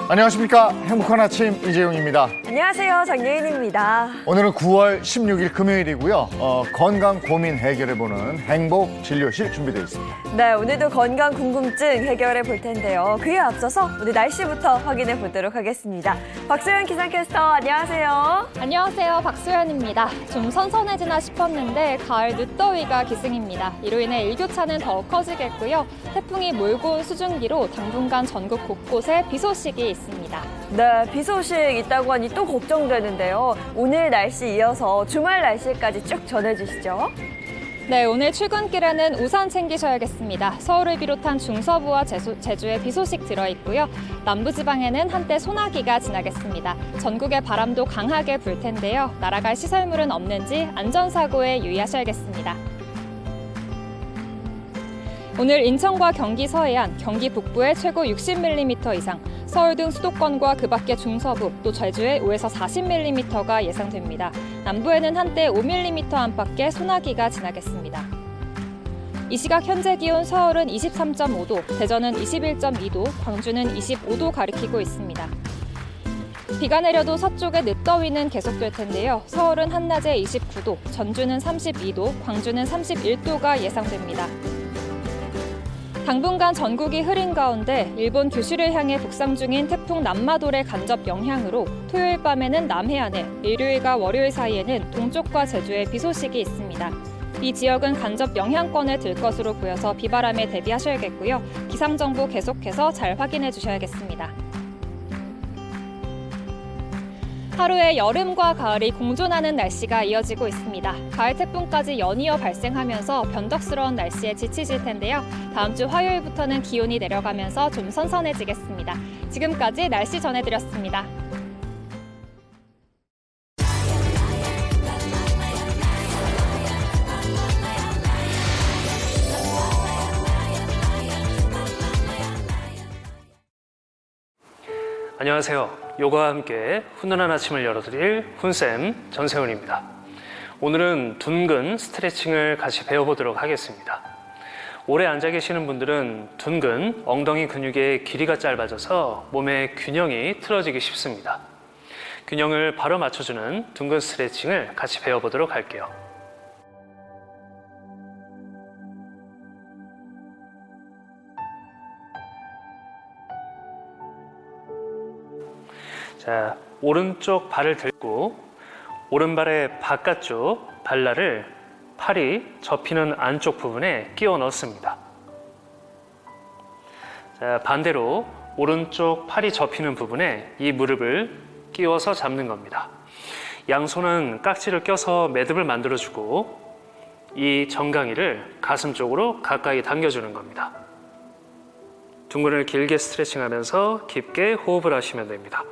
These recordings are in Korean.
안녕하십니까. 행복한 아침 이재용입니다. 안녕하세요. 정예인입니다. 오늘은 9월 16일 금요일이고요. 건강 고민 해결해보는 행복진료실 준비되어 있습니다. 네, 오늘도 건강 궁금증 해결해 볼 텐데요. 그에 앞서서 오늘 날씨부터 확인해 보도록 하겠습니다. 박소연 기상캐스터, 안녕하세요. 안녕하세요. 박소연입니다. 좀 선선해지나 싶었는데 가을 늦더위가 기승입니다. 이로 인해 일교차는 더욱 커지겠고요. 태풍이 몰고 온 수증기로 당분간 전국 곳곳에 비 소식이 있습니다. 네, 비 소식 있다고 하니 또 걱정되는데요. 오늘 날씨 이어서 주말 날씨까지 쭉 전해주시죠. 네, 오늘 출근길에는 우산 챙기셔야겠습니다. 서울을 비롯한 중서부와 제주에 비 소식 들어있고요. 남부지방에는 한때 소나기가 지나겠습니다. 전국에 바람도 강하게 불 텐데요. 날아갈 시설물은 없는지 안전사고에 유의하셔야겠습니다. 오늘 인천과 경기 서해안, 경기 북부에 최고 60mm 이상, 서울 등 수도권과 그 밖의 중서부, 또 제주에 5에서 40mm가 예상됩니다. 남부에는 한때 5mm 안팎의 소나기가 지나겠습니다. 이 시각 현재 기온 서울은 23.5도, 대전은 21.2도, 광주는 25도 가리키고 있습니다. 비가 내려도 서쪽의 늦더위는 계속될 텐데요. 서울은 한낮에 29도, 전주는 32도, 광주는 31도가 예상됩니다. 당분간 전국이 흐린 가운데 일본 규슈를 향해 북상 중인 태풍 남마돌의 간접 영향으로 토요일 밤에는 남해안에, 일요일과 월요일 사이에는 동쪽과 제주에 비 소식이 있습니다. 이 지역은 간접 영향권에 들 것으로 보여서 비바람에 대비하셔야겠고요. 기상정보 계속해서 잘 확인해 주셔야겠습니다. 하루에 여름과 가을이 공존하는 날씨가 이어지고 있습니다. 가을 태풍까지 연이어 발생하면서 변덕스러운 날씨에 지치실 텐데요. 다음 주 화요일부터는 기온이 내려가면서 좀 선선해지겠습니다. 지금까지 날씨 전해드렸습니다. 안녕하세요. 요가와 함께 훈훈한 아침을 열어드릴 훈쌤 전세훈입니다. 오늘은 둔근 스트레칭을 같이 배워보도록 하겠습니다. 오래 앉아 계시는 분들은 둔근, 엉덩이 근육의 길이가 짧아져서 몸의 균형이 틀어지기 쉽습니다. 균형을 바로 맞춰주는 둔근 스트레칭을 같이 배워보도록 할게요. 자, 오른쪽 발을 들고 오른발의 바깥쪽 발날을 팔이 접히는 안쪽 부분에 끼워 넣습니다. 자, 반대로 오른쪽 팔이 접히는 부분에 이 무릎을 끼워서 잡는 겁니다. 양손은 깍지를 껴서 매듭을 만들어주고 이 정강이를 가슴 쪽으로 가까이 당겨주는 겁니다. 둔근을 길게 스트레칭하면서 깊게 호흡을 하시면 됩니다.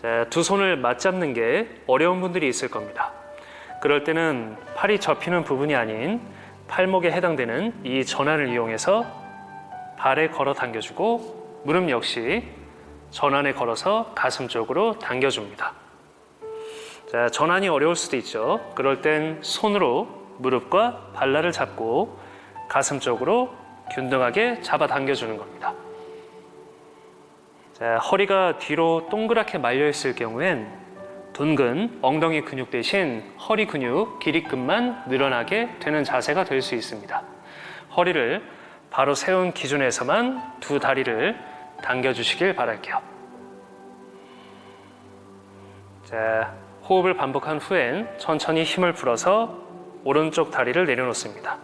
자, 두 손을 맞잡는 게 어려운 분들이 있을 겁니다. 그럴 때는 팔이 접히는 부분이 아닌 팔목에 해당되는 이 전환을 이용해서 발에 걸어 당겨주고 무릎 역시 전환에 걸어서 가슴 쪽으로 당겨줍니다. 자, 전환이 어려울 수도 있죠. 그럴 땐 손으로 무릎과 발날을 잡고 가슴 쪽으로 균등하게 잡아 당겨주는 겁니다. 자, 허리가 뒤로 동그랗게 말려 있을 경우엔 둔근, 엉덩이 근육 대신 허리 근육, 기립근만 늘어나게 되는 자세가 될 수 있습니다. 허리를 바로 세운 기준에서만 두 다리를 당겨주시길 바랄게요. 자, 호흡을 반복한 후엔 천천히 힘을 풀어서 오른쪽 다리를 내려놓습니다.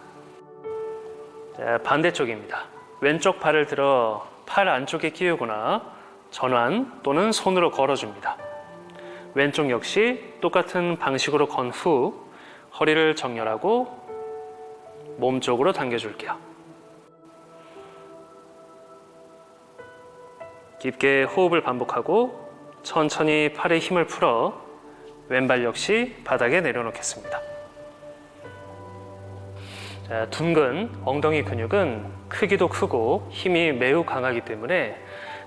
자, 반대쪽입니다. 왼쪽 발을 들어 팔 안쪽에 끼우거나 전환 또는 손으로 걸어줍니다. 왼쪽 역시 똑같은 방식으로 건 후 허리를 정렬하고 몸 쪽으로 당겨줄게요. 깊게 호흡을 반복하고 천천히 팔에 힘을 풀어 왼발 역시 바닥에 내려놓겠습니다. 자, 둔근 엉덩이 근육은 크기도 크고 힘이 매우 강하기 때문에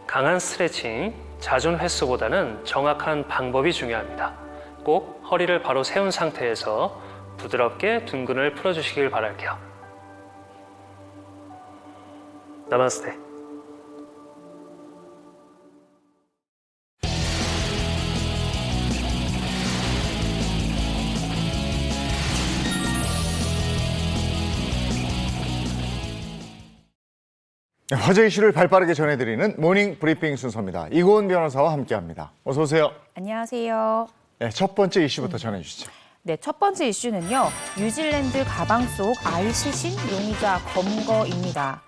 강한 스트레칭, 잦은 횟수보다는 정확한 방법이 중요합니다. 꼭 허리를 바로 세운 상태에서 부드럽게 둔근을 풀어주시길 바랄게요. 나마스테. 화제 이슈를 발빠르게 전해드리는 모닝 브리핑 순서입니다. 이고은 변호사와 함께합니다. 어서 오세요. 안녕하세요. 네, 첫 번째 이슈부터 전해주시죠. 네, 첫 번째 이슈는요. 뉴질랜드 가방 속 아이 시신 용의자 검거입니다.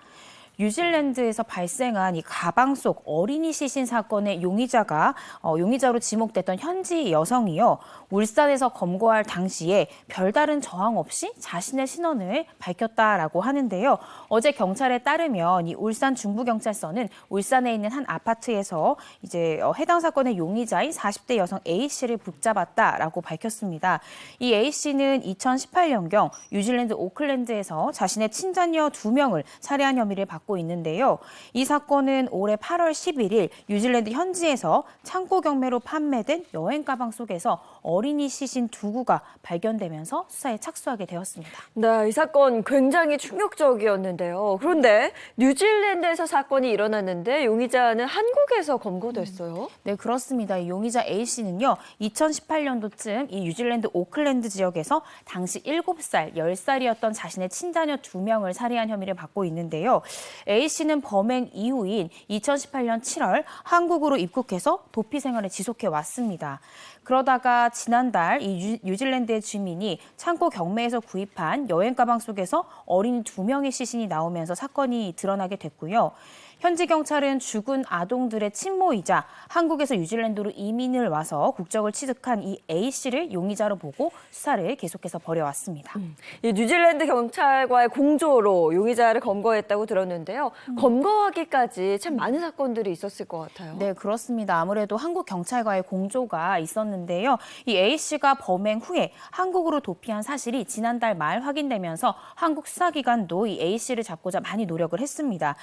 뉴질랜드에서 발생한 이 가방 속 어린이 시신 사건의 용의자로 지목됐던 현지 여성이요. 울산에서 검거할 당시에 별다른 저항 없이 자신의 신원을 밝혔다라고 하는데요. 어제 경찰에 따르면 이 울산 중부경찰서는 울산에 있는 한 아파트에서 이제 해당 사건의 용의자인 40대 여성 A 씨를 붙잡았다라고 밝혔습니다. 이 A 씨는 2018년경 뉴질랜드 오클랜드에서 자신의 친자녀 2명을 살해한 혐의를 받고 있는데요. 이 사건은 올해 8월 11일 뉴질랜드 현지에서 창고 경매로 판매된 여행 가방 속에서 어린이 시신 2구가 발견되면서 수사에 착수하게 되었습니다. 네, 이 사건 굉장히 충격적이었는데요. 그런데 뉴질랜드에서 사건이 일어났는데 용의자는 한국에서 검거됐어요. 네, 그렇습니다. 이 용의자 A 씨는요, 2018년도쯤 이 뉴질랜드 오클랜드 지역에서 당시 7살, 10살이었던 자신의 친자녀 2명을 살해한 혐의를 받고 있는데요. A 씨는 범행 이후인 2018년 7월 한국으로 입국해서 도피 생활을 지속해 왔습니다. 그러다가 지난달 이 뉴질랜드의 주민이 창고 경매에서 구입한 여행 가방 속에서 어린이 2명의 시신이 나오면서 사건이 드러나게 됐고요. 현지 경찰은 죽은 아동들의 친모이자 한국에서 뉴질랜드로 이민을 와서 국적을 취득한 이 A 씨를 용의자로 보고 수사를 계속해서 벌여왔습니다. 이 뉴질랜드 경찰과의 공조로 용의자를 검거했다고 들었는데요. 검거하기까지 참 많은 사건들이 있었을 것 같아요. 네, 그렇습니다. 아무래도 한국 경찰과의 공조가 있었는데요. 이 A 씨가 범행 후에 한국으로 도피한 사실이 지난달 말 확인되면서 한국 수사기관도 이 A 씨를 잡고자 많이 노력을 했습니다.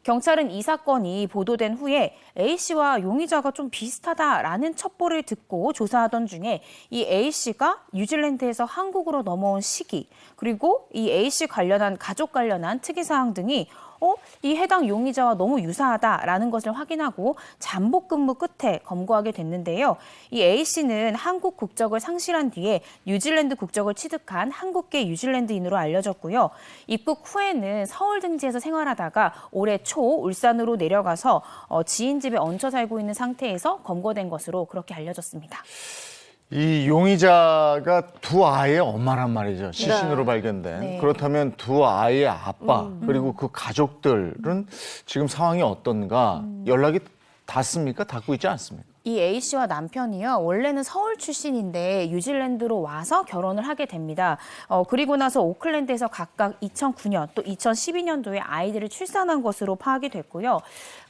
경찰은 이 사건이 보도된 후에 A 씨와 용의자가 좀 비슷하다라는 첩보를 듣고 조사하던 중에 이 A 씨가 뉴질랜드에서 한국으로 넘어온 시기, 그리고 이 A 씨 관련한 가족 관련한 특이사항 등이 이 해당 용의자와 너무 유사하다라는 것을 확인하고 잠복 근무 끝에 검거하게 됐는데요. 이 A 씨는 한국 국적을 상실한 뒤에 뉴질랜드 국적을 취득한 한국계 뉴질랜드인으로 알려졌고요. 입국 후에는 서울 등지에서 생활하다가 올해 초 울산으로 내려가서 지인 집에 얹혀 살고 있는 상태에서 검거된 것으로 그렇게 알려졌습니다. 이 용의자가 두 아이의 엄마란 말이죠. 시신으로 발견된. 네. 그렇다면 두 아이의 아빠 그리고 그 가족들은 지금 상황이 어떤가? 연락이 닿습니까? 닿고 있지 않습니까? 이 A 씨와 남편이요. 원래는 서울 출신인데 뉴질랜드로 와서 결혼을 하게 됩니다. 그리고 나서 오클랜드에서 각각 2009년 또 2012년도에 아이들을 출산한 것으로 파악이 됐고요.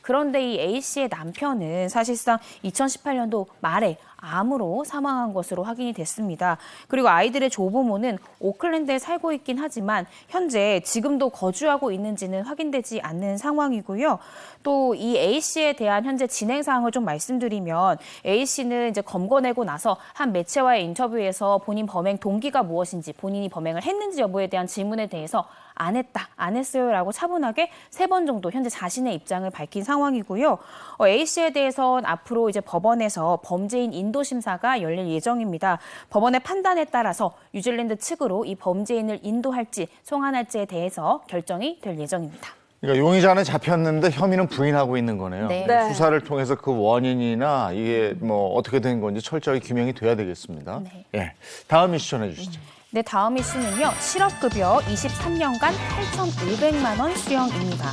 그런데 이 A 씨의 남편은 사실상 2018년도 말에 암으로 사망한 것으로 확인이 됐습니다. 그리고 아이들의 조부모는 오클랜드에 살고 있긴 하지만 현재 지금도 거주하고 있는지는 확인되지 않는 상황이고요. 또 이 A 씨에 대한 현재 진행 사항을 좀 말씀드리면 A 씨는 이제 검거내고 나서 한 매체와의 인터뷰에서 본인 범행 동기가 무엇인지, 본인이 범행을 했는지 여부에 대한 질문에 대해서 안 했다, 안 했어요라고 차분하게 3번 정도 현재 자신의 입장을 밝힌 상황이고요. A 씨에 대해서는 앞으로 이제 법원에서 범죄인 인도 심사가 열릴 예정입니다. 법원의 판단에 따라서 뉴질랜드 측으로 이 범죄인을 인도할지 송환할지에 대해서 결정이 될 예정입니다. 그러니까 용의자는 잡혔는데 혐의는 부인하고 있는 거네요. 네. 네. 수사를 통해서 그 원인이나 이게 뭐 어떻게 된 건지 철저히 규명이 돼야 되겠습니다. 네. 예, 다음 이슈 전해 주시죠. 네, 다음 이슈는요. 실업급여 23년간 8,500만 원 수령입니다.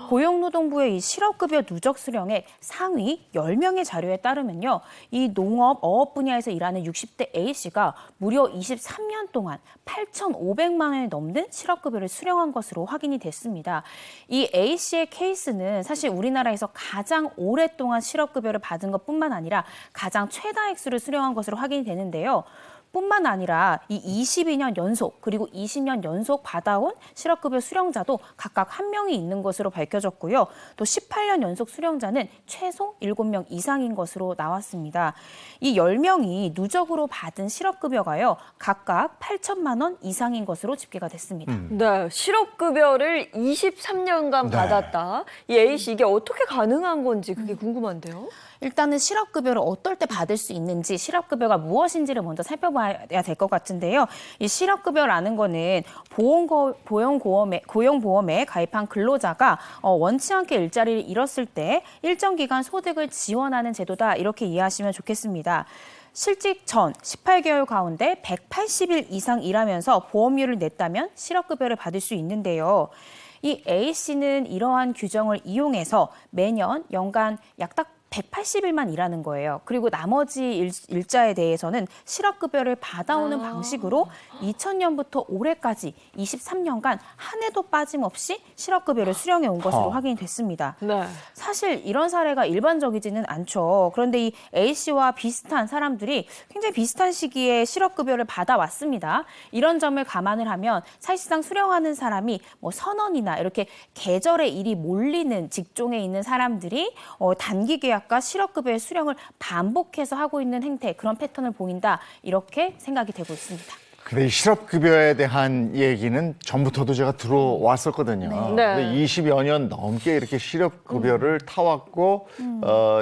고용노동부의 이 실업급여 누적 수령액 상위 10명의 자료에 따르면요. 이 농업, 어업 분야에서 일하는 60대 A씨가 무려 23년 동안 8,500만 원이 넘는 실업급여를 수령한 것으로 확인이 됐습니다. 이 A씨의 케이스는 사실 우리나라에서 가장 오랫동안 실업급여를 받은 것뿐만 아니라 가장 최다 액수를 수령한 것으로 확인이 되는데요. 뿐만 아니라 이 22년 연속 그리고 20년 연속 받아온 실업급여 수령자도 각각 1명이 있는 것으로 밝혀졌고요. 또 18년 연속 수령자는 최소 7명 이상인 것으로 나왔습니다. 이 10명이 누적으로 받은 실업급여가요. 각각 8천만 원 이상인 것으로 집계가 됐습니다. 네, 실업급여를 23년간 네. 받았다. 이 A씨 이게 어떻게 가능한 건지 그게 궁금한데요. 일단은 실업급여를 어떨 때 받을 수 있는지 실업급여가 무엇인지를 먼저 살펴봐야 될 것 같은데요. 이 실업급여라는 거는 고용보험에 가입한 근로자가 원치 않게 일자리를 잃었을 때 일정 기간 소득을 지원하는 제도다 이렇게 이해하시면 좋겠습니다. 실직 전 18개월 가운데 180일 이상 일하면서 보험료를 냈다면 실업급여를 받을 수 있는데요. 이 A씨는 이러한 규정을 이용해서 매년 연간 약 180일만 일하는 거예요. 그리고 나머지 일자에 대해서는 실업급여를 받아오는 방식으로 2000년부터 올해까지 23년간 한 해도 빠짐없이 실업급여를 수령해 온 것으로 확인이 됐습니다. 네. 사실 이런 사례가 일반적이지는 않죠. 그런데 이 A씨와 비슷한 사람들이 굉장히 비슷한 시기에 실업급여를 받아왔습니다. 이런 점을 감안을 하면 사실상 수령하는 사람이 뭐 선원이나 이렇게 계절의 일이 몰리는 직종에 있는 사람들이 단기 계약과 실업급여의 수령을 반복해서 하고 있는 행태, 그런 패턴을 보인다. 이렇게 생각이 되고 있습니다. 근데 이 실업급여에 대한 얘기는 전부터도 제가 들어왔었거든요. 네. 근데 20여 년 넘게 이렇게 실업급여를 타왔고,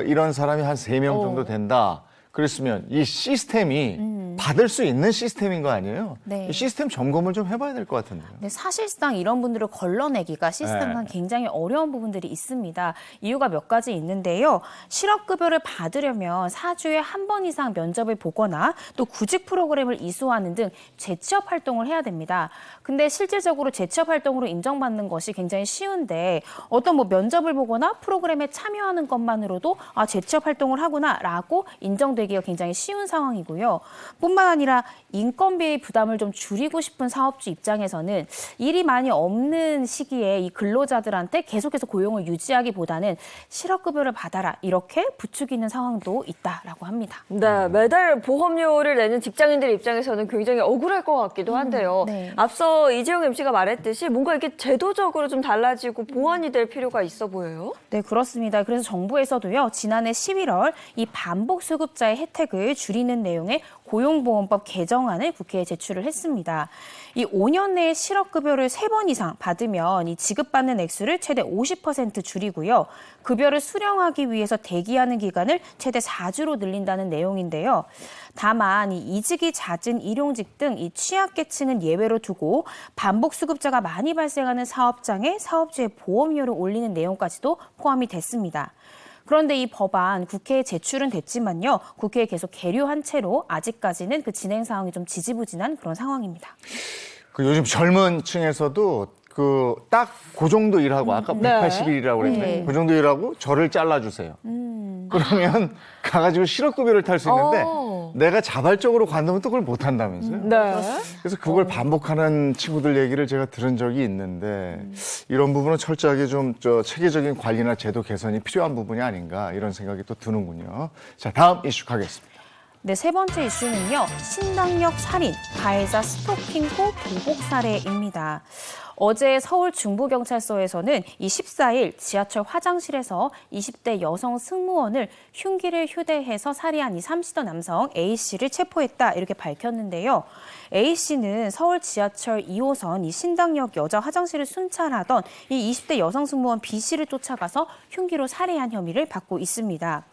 이런 사람이 한 3명 정도 된다. 그랬으면 이 시스템이 받을 수 있는 시스템인 거 아니에요? 네. 이 시스템 점검을 좀 해봐야 될 것 같은데요. 네, 사실상 이런 분들을 걸러내기가 시스템상 굉장히 어려운 부분들이 있습니다. 이유가 몇 가지 있는데요. 실업급여를 받으려면 4주에 한 번 이상 면접을 보거나 또 구직 프로그램을 이수하는 등 재취업 활동을 해야 됩니다. 근데 실질적으로 재취업 활동으로 인정받는 것이 굉장히 쉬운데 어떤 뭐 면접을 보거나 프로그램에 참여하는 것만으로도 재취업 활동을 하구나라고 인정되기가 굉장히 쉬운 상황이고요. 뿐만 아니라 인건비의 부담을 좀 줄이고 싶은 사업주 입장에서는 일이 많이 없는 시기에 이 근로자들한테 계속해서 고용을 유지하기보다는 실업급여를 받아라 이렇게 부추기는 상황도 있다라고 합니다. 네, 매달 보험료를 내는 직장인들 입장에서는 굉장히 억울할 것 같기도 한데요. 네. 앞서 이재용 MC가 말했듯이 뭔가 이게 제도적으로 좀 달라지고 보완이 될 필요가 있어 보여요. 네, 그렇습니다. 그래서 정부에서도요, 지난해 11월 이 반복 수급자의 혜택을 줄이는 내용의 고용보험법 개정안을 국회에 제출을 했습니다. 이 5년 내에 실업급여를 3번 이상 받으면 이 지급받는 액수를 최대 50% 줄이고요. 급여를 수령하기 위해서 대기하는 기간을 최대 4주로 늘린다는 내용인데요. 다만 이 이직이 잦은 일용직 등 이 취약계층은 예외로 두고 반복 수급자가 많이 발생하는 사업장에 사업주의 보험료를 올리는 내용까지도 포함이 됐습니다. 그런데 이 법안 국회에 제출은 됐지만요. 국회에 계속 계류한 채로 아직까지는 그 진행 상황이 좀 지지부진한 그런 상황입니다. 그 요즘 젊은 층에서도 딱 그 정도 일하고 아까 180일이라고 그랬는데 네. 그 정도 일하고 저를 잘라주세요. 그러면 가가지고 실업급여를 탈 수 있는데 내가 자발적으로 관두면 또 그걸 못 한다면서요. 네. 그래서 그걸 반복하는 친구들 얘기를 제가 들은 적이 있는데 이런 부분은 철저하게 좀 체계적인 관리나 제도 개선이 필요한 부분이 아닌가 이런 생각이 또 드는군요. 자, 다음 이슈 가겠습니다. 네, 세 번째 이슈는요. 신당역 살인, 가해자 스토킹 후 보복 사례입니다. 어제 서울 중부경찰서에서는 이 14일 지하철 화장실에서 20대 여성 승무원을 흉기를 휴대해서 살해한 이 30대 남성 A씨를 체포했다 이렇게 밝혔는데요. A씨는 서울 지하철 2호선 이 신당역 여자 화장실을 순찰하던 이 20대 여성 승무원 B씨를 쫓아가서 흉기로 살해한 혐의를 받고 있습니다.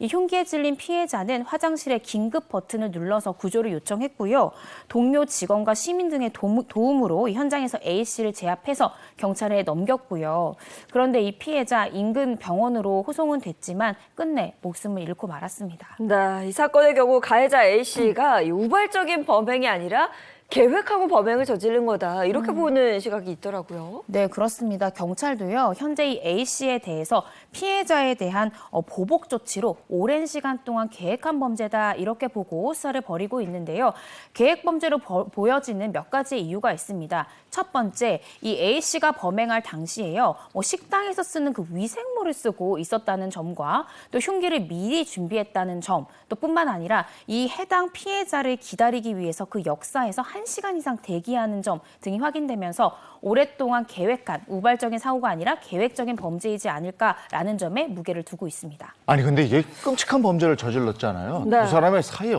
이 흉기에 찔린 피해자는 화장실의 긴급 버튼을 눌러서 구조를 요청했고요. 동료 직원과 시민 등의 도움으로 현장에서 A씨를 제압해서 경찰에 넘겼고요. 그런데 이 피해자 인근 병원으로 호송은 됐지만 끝내 목숨을 잃고 말았습니다. 네, 이 사건의 경우 가해자 A씨가 이 우발적인 범행이 아니라 계획하고 범행을 저지른 거다 이렇게 보는 시각이 있더라고요. 네, 그렇습니다. 경찰도요, 현재 이 A 씨에 대해서 피해자에 대한 보복 조치로 오랜 시간 동안 계획한 범죄다 이렇게 보고 수사를 벌이고 있는데요. 계획 범죄로 보여지는 몇 가지 이유가 있습니다. 첫 번째, 이 A 씨가 범행할 당시에요, 식당에서 쓰는 그 위생모를 쓰고 있었다는 점과 또 흉기를 미리 준비했다는 점, 또 뿐만 아니라 이 해당 피해자를 기다리기 위해서 그 역사에서 1시간 이상 대기하는 점 등이 확인되면서 오랫동안 계획한 우발적인 사고가 아니라 계획적인 범죄이지 않을까라는 점에 무게를 두고 있습니다. 아니 근데 이게 끔찍한 범죄를 저질렀잖아요. 네. 두 사람의 사이에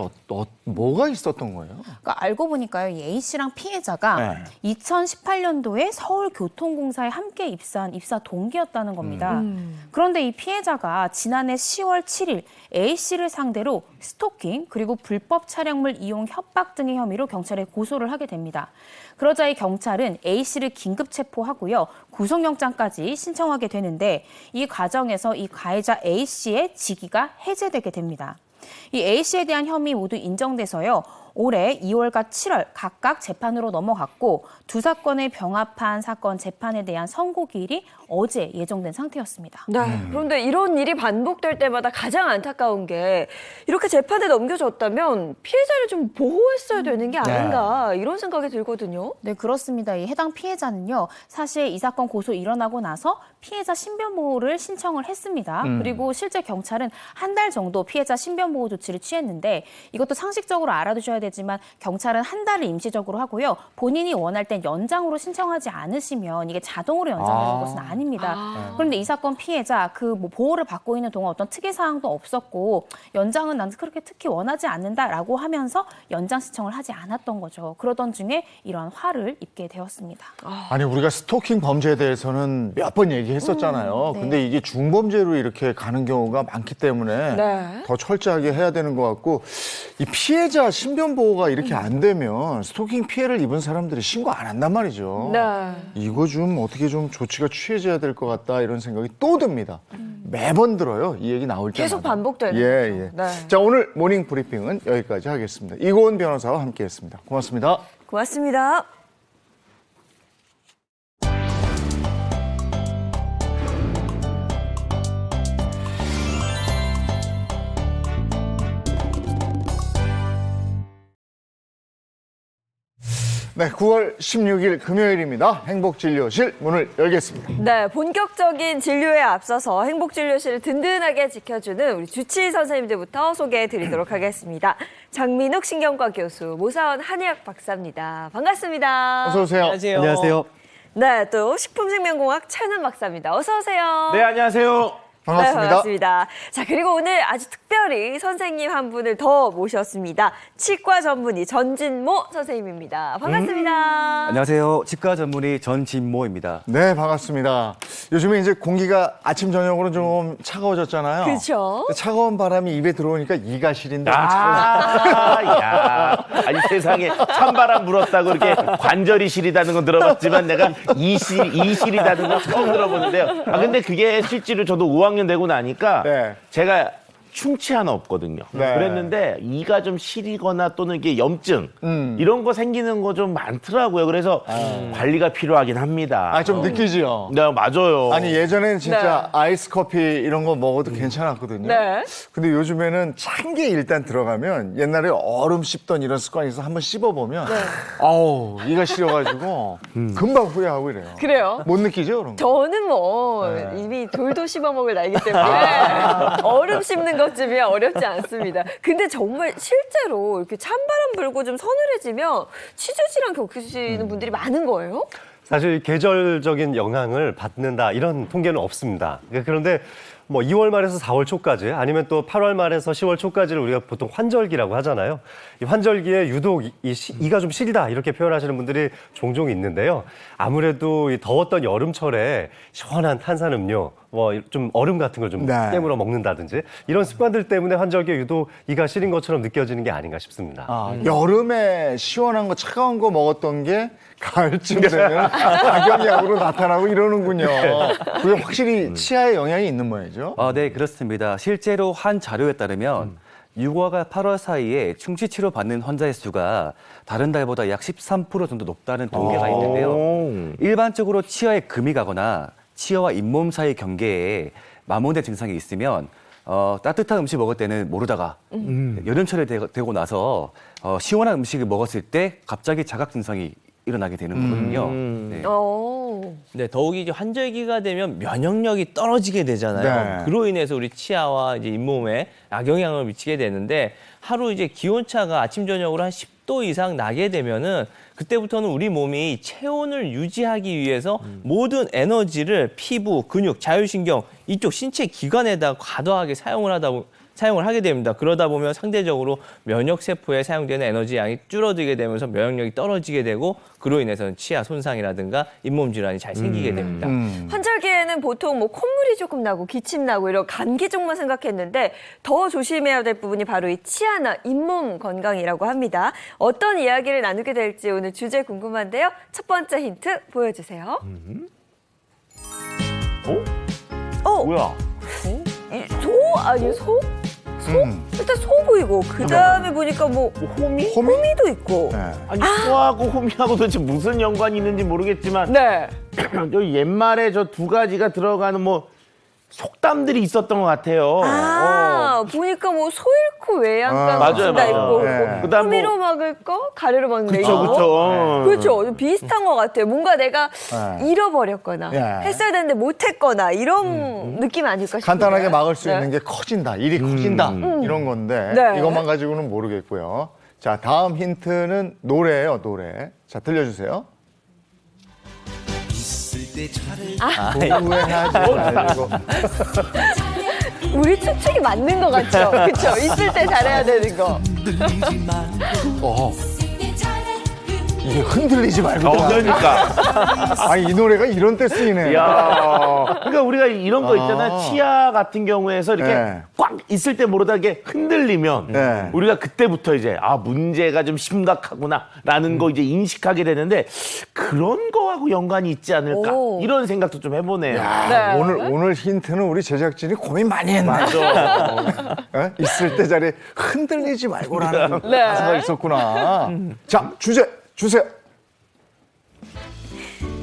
뭐가 있었던 거예요? 그러니까 알고 보니까요, 이 A 씨랑 피해자가 2018년도에 서울교통공사에 함께 입사한 입사 동기였다는 겁니다. 그런데 이 피해자가 지난해 10월 7일 A 씨를 상대로 스토킹 그리고 불법 차량물 이용 협박 등의 혐의로 경찰에 고소를 하게 됩니다. 그러자 이 경찰은 A 씨를 긴급 체포하고요, 구속영장까지 신청하게 되는데 이 과정에서 이 가해자 A 씨의 직위가 해제되게 됩니다. 이 A 씨에 대한 혐의 모두 인정돼서요, 올해 2월과 7월 각각 재판으로 넘어갔고 두 사건을 병합한 사건 재판에 대한 선고기일이 어제 예정된 상태였습니다. 네. 그런데 이런 일이 반복될 때마다 가장 안타까운 게 이렇게 재판에 넘겨졌다면 피해자를 좀 보호했어야 되는 게 아닌가 이런 생각이 들거든요. 네, 그렇습니다. 이 해당 피해자는요, 사실 이 사건 고소 일어나고 나서 피해자 신변보호를 신청을 했습니다. 그리고 실제 경찰은 한 달 정도 피해자 신변보호 조치를 취했는데 이것도 상식적으로 알아두셔야 되지만 경찰은 한 달을 임시적으로 하고요, 본인이 원할 땐 연장으로 신청하지 않으시면 이게 자동으로 연장되는 것은 아닙니다. 그런데 이 사건 피해자 그 보호를 받고 있는 동안 어떤 특이 사항도 없었고 연장은 난 그렇게 특히 원하지 않는다라고 하면서 연장 신청을 하지 않았던 거죠. 그러던 중에 이러한 화를 입게 되었습니다. 아니 우리가 스토킹 범죄에 대해서는 몇 번 얘기했었잖아요. 네. 근데 이게 중범죄로 이렇게 가는 경우가 많기 때문에 네. 더 철저하게 해야 되는 것 같고, 이 피해자 신변 보호가 이렇게 안 되면 스토킹 피해를 입은 사람들이 신고 안 한단 말이죠. 네. 이거 좀 어떻게 좀 조치가 취해져야 될 것 같다 이런 생각이 또 듭니다. 매번 들어요. 이 얘기 나올 때마다. 계속 반복되는 예, 거죠. 예. 네. 자, 오늘 모닝 브리핑은 여기까지 하겠습니다. 이고은 변호사와 함께했습니다. 고맙습니다. 고맙습니다. 네, 9월 16일 금요일입니다. 행복진료실 문을 열겠습니다. 네, 본격적인 진료에 앞서서 행복진료실을 든든하게 지켜주는 우리 주치의 선생님들부터 소개해 드리도록 하겠습니다. 장민욱 신경과 교수, 모사원 한의학 박사입니다. 반갑습니다. 어서 오세요. 안녕하세요. 안녕하세요. 네, 또 식품생명공학 최는 박사입니다. 어서 오세요. 네, 안녕하세요. 반갑습니다. 네, 반갑습니다. 자, 그리고 오늘 아주 특별히 선생님 한 분을 더 모셨습니다. 치과 전문의 전진모 선생님입니다. 반갑습니다. 안녕하세요. 치과 전문의 전진모입니다. 네, 반갑습니다. 요즘에 이제 공기가 아침 저녁으로 좀 차가워졌잖아요. 그렇죠. 차가운 바람이 입에 들어오니까 이가 시린데 너무 차가워. 야, 아니 세상에 찬바람 불었다고 이렇게 관절이 시리다는 건 들어봤지만 내가 이실이라는 건 처음 들어보는데요. 아 근데 그게 실제로 저도 5학년 되고 나니까 네. 제가 충치 하나 없거든요. 네. 그랬는데 이가 좀 시리거나 또는 이게 염증 이런 거 생기는 거 좀 많더라고요. 그래서 관리가 필요하긴 합니다. 아, 좀 느끼지요? 네, 맞아요. 아니, 예전에는 진짜 네. 아이스 커피 이런 거 먹어도 괜찮았거든요. 네. 근데 요즘에는 찬 게 일단 들어가면 옛날에 얼음 씹던 이런 습관이 있어서 한번 씹어보면 아우, 이가 시려가지고 금방 후회하고 이래요. 그래요? 못 느끼죠, 그런 거? 저는 뭐 네. 이미 돌도 씹어먹을 나이기 때문에 얼음 씹는 것쯤이야 어렵지 않습니다. 근데 정말 실제로 이렇게 찬바람 불고 좀 서늘해지면 치주질환 겪으시는 분들이 많은 거예요? 사실 계절적인 영향을 받는다 이런 통계는 없습니다. 그런데 뭐 2월 말에서 4월 초까지 아니면 또 8월 말에서 10월 초까지를 우리가 보통 환절기라고 하잖아요. 이 환절기에 유독 이가 좀 시리다 이렇게 표현하시는 분들이 종종 있는데요. 아무래도 이 더웠던 여름철에 시원한 탄산음료, 뭐 좀 얼음 같은 걸 좀 네. 깨물어 먹는다든지 이런 습관들 때문에 환절기에 유독 이가 시린 것처럼 느껴지는 게 아닌가 싶습니다. 아, 여름에 시원한 거 차가운 거 먹었던 게 가을쯤 되면 악영향으로 나타나고 이러는군요. 그게 확실히 치아에 영향이 있는 모양이죠? 네, 그렇습니다. 실제로 한 자료에 따르면 6월과 8월 사이에 충치 치료 받는 환자의 수가 다른 달보다 약 13% 정도 높다는 통계가 있는데요. 일반적으로 치아에 금이 가거나 치아와 잇몸 사이 경계에 마모된 증상이 있으면 따뜻한 음식 먹을 때는 모르다가 여름철에 되고 나서 시원한 음식을 먹었을 때 갑자기 자각 증상이 일어나게 되는 거거든요. 네. 네, 더욱이 이제 환절기가 되면 면역력이 떨어지게 되잖아요. 네. 그로 인해서 우리 치아와 이제 잇몸에 악영향을 미치게 되는데 하루 이제 기온차가 아침 저녁으로 한 10도 이상 나게 되면은 그때부터는 우리 몸이 체온을 유지하기 위해서 모든 에너지를 피부, 근육, 자율신경 이쪽 신체 기관에다 과도하게 사용을 하게 됩니다. 그러다 보면 상대적으로 면역 세포에 사용되는 에너지 양이 줄어들게 되면서 면역력이 떨어지게 되고 그로 인해서는 치아 손상이라든가 잇몸 질환이 잘 생기게 됩니다. 환절기에는 보통 뭐 콧물이 조금 나고 기침 나고 이런 감기 쪽만 생각했는데 더 조심해야 될 부분이 바로 이 치아나 잇몸 건강이라고 합니다. 어떤 이야기를 나누게 될지 오늘 주제 궁금한데요. 첫 번째 힌트 보여주세요. 뭐야? 소? 아니 소? 소? 일단 소 보이고 그 다음에 보니까 뭐 호미? 호미도 있고. 네. 아니 소하고 호미하고 도대체 무슨 연관이 있는지 모르겠지만 네. 저 옛말에 저 두 가지가 들어가는 뭐 속담들이 있었던 것 같아요. 보니까 뭐 소 잃고 외양간 맞아요, 고친다 맞아요. 있고 네. 그다음 뭐 호미로 막을 거 가래로 막는 데 그쵸, 있고. 그쵸. 그렇죠. 비슷한 것 같아요. 뭔가 내가 네. 잃어버렸거나 네. 했어야 되는데 못했거나 이런 느낌 아닐까 싶어요. 간단하게 막을 수 네. 있는 게 커진다, 일이 커진다 이런 건데 네. 이것만 가지고는 모르겠고요. 자, 다음 힌트는 노래예요, 노래. 자, 들려주세요. 후회하지 말고. 우리 추측이 맞는 것 같죠? 그렇죠? 있을 때 잘해야 되는 거. 이게 흔들리지 말고. 그러니까. 아니, 이 노래가 이런 때 쓰이네. 야, 그러니까 우리가 이런 거 있잖아요. 치아 같은 경우에서 이렇게 네. 꽉 있을 때 모르다 이게 흔들리면 네. 우리가 그때부터 이제 문제가 좀 심각하구나라는 거 이제 인식하게 되는데 그런 거하고 연관이 있지 않을까 오. 이런 생각도 좀 해보네요. 네. 오늘 힌트는 우리 제작진이 고민 많이 했네. 에? 있을 때 자리에 흔들리지 말고라는 네. 가사가 있었구나. 자, 주제 주세요.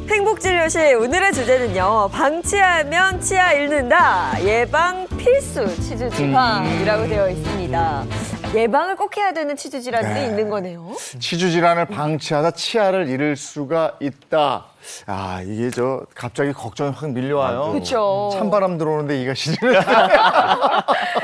행복진료실 오늘의 주제는요. 방치하면 치아 잃는다. 예방 필수 치주 질환이라고 되어 있습니다. 예방을 꼭 해야 되는 치주 질환들이 네. 있는 거네요. 치주 질환을 방치하다 치아를 잃을 수가 있다. 이게 갑자기 걱정이 확 밀려와요. 그쵸. 찬바람 들어오는데 이가 시리는.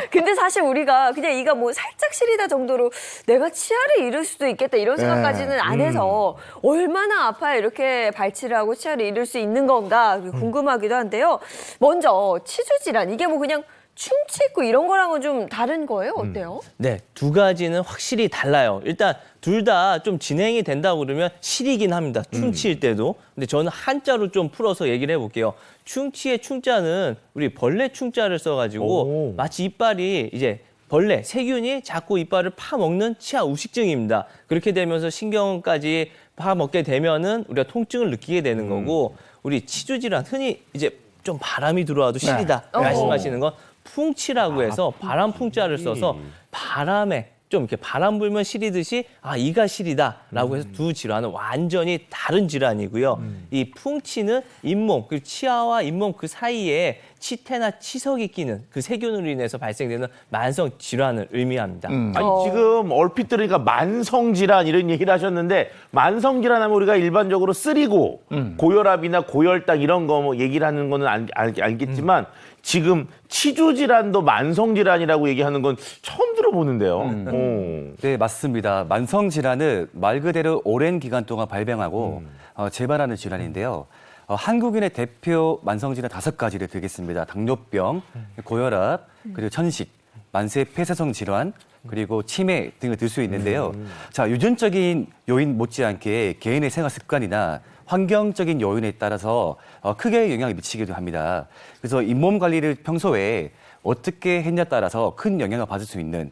근데 사실 우리가 그냥 이가 뭐 살짝 시리다 정도로 내가 치아를 잃을 수도 있겠다 이런 생각까지는 안 해서 얼마나 아파야 이렇게 발치를 하고 치아를 잃을 수 있는 건가 궁금하기도 한데요. 먼저 치주 질환 이게 뭐 그냥 충치 있고 이런 거랑은 좀 다른 거예요? 어때요? 네, 두 가지는 확실히 달라요. 일단 둘 다 좀 진행이 된다고 그러면 시리긴 합니다. 충치일 때도. 근데 저는 한자로 좀 풀어서 얘기를 해볼게요. 충치의 충자는 우리 벌레 충자를 써가지고 마치 이빨이 이제 벌레, 세균이 자꾸 이빨을 파먹는 치아 우식증입니다. 그렇게 되면서 신경까지 파먹게 되면은 우리가 통증을 느끼게 되는 거고 우리 치주 질환 흔히 이제 좀 바람이 들어와도 시리다 말씀하시는 건 풍치라고 해서 바람 풍자를 써서 바람에 좀 이렇게 바람 불면 시리듯이 이가 시리다라고 해서 두 질환은 완전히 다른 질환이고요. 이 풍치는 잇몸, 그리고 치아와 잇몸 그 사이에 치태나 치석이 끼는 그 세균으로 인해서 발생되는 만성 질환을 의미합니다. 아니 지금 얼핏 들으니까 만성 질환 이런 얘기를 하셨는데 만성 질환 하면 우리가 일반적으로 쓰리고 고혈압이나 고혈당 이런 거 뭐 얘기를 하는 거는 알겠지만 지금 치주 질환도 만성 질환이라고 얘기하는 건 처음 들어보는데요. 네, 맞습니다. 만성 질환은 말 그대로 오랜 기간 동안 발병하고 재발하는 질환인데요. 한국인의 대표 만성 질환 5가지를 드리겠습니다. 당뇨병, 고혈압, 그리고 천식, 만세 폐쇄성 질환, 그리고 치매 등을 들 수 있는데요. 자, 유전적인 요인 못지않게 개인의 생활 습관이나 환경적인 요인에 따라서 크게 영향을 미치기도 합니다. 그래서 잇몸 관리를 평소에 어떻게 했냐에 따라서 큰 영향을 받을 수 있는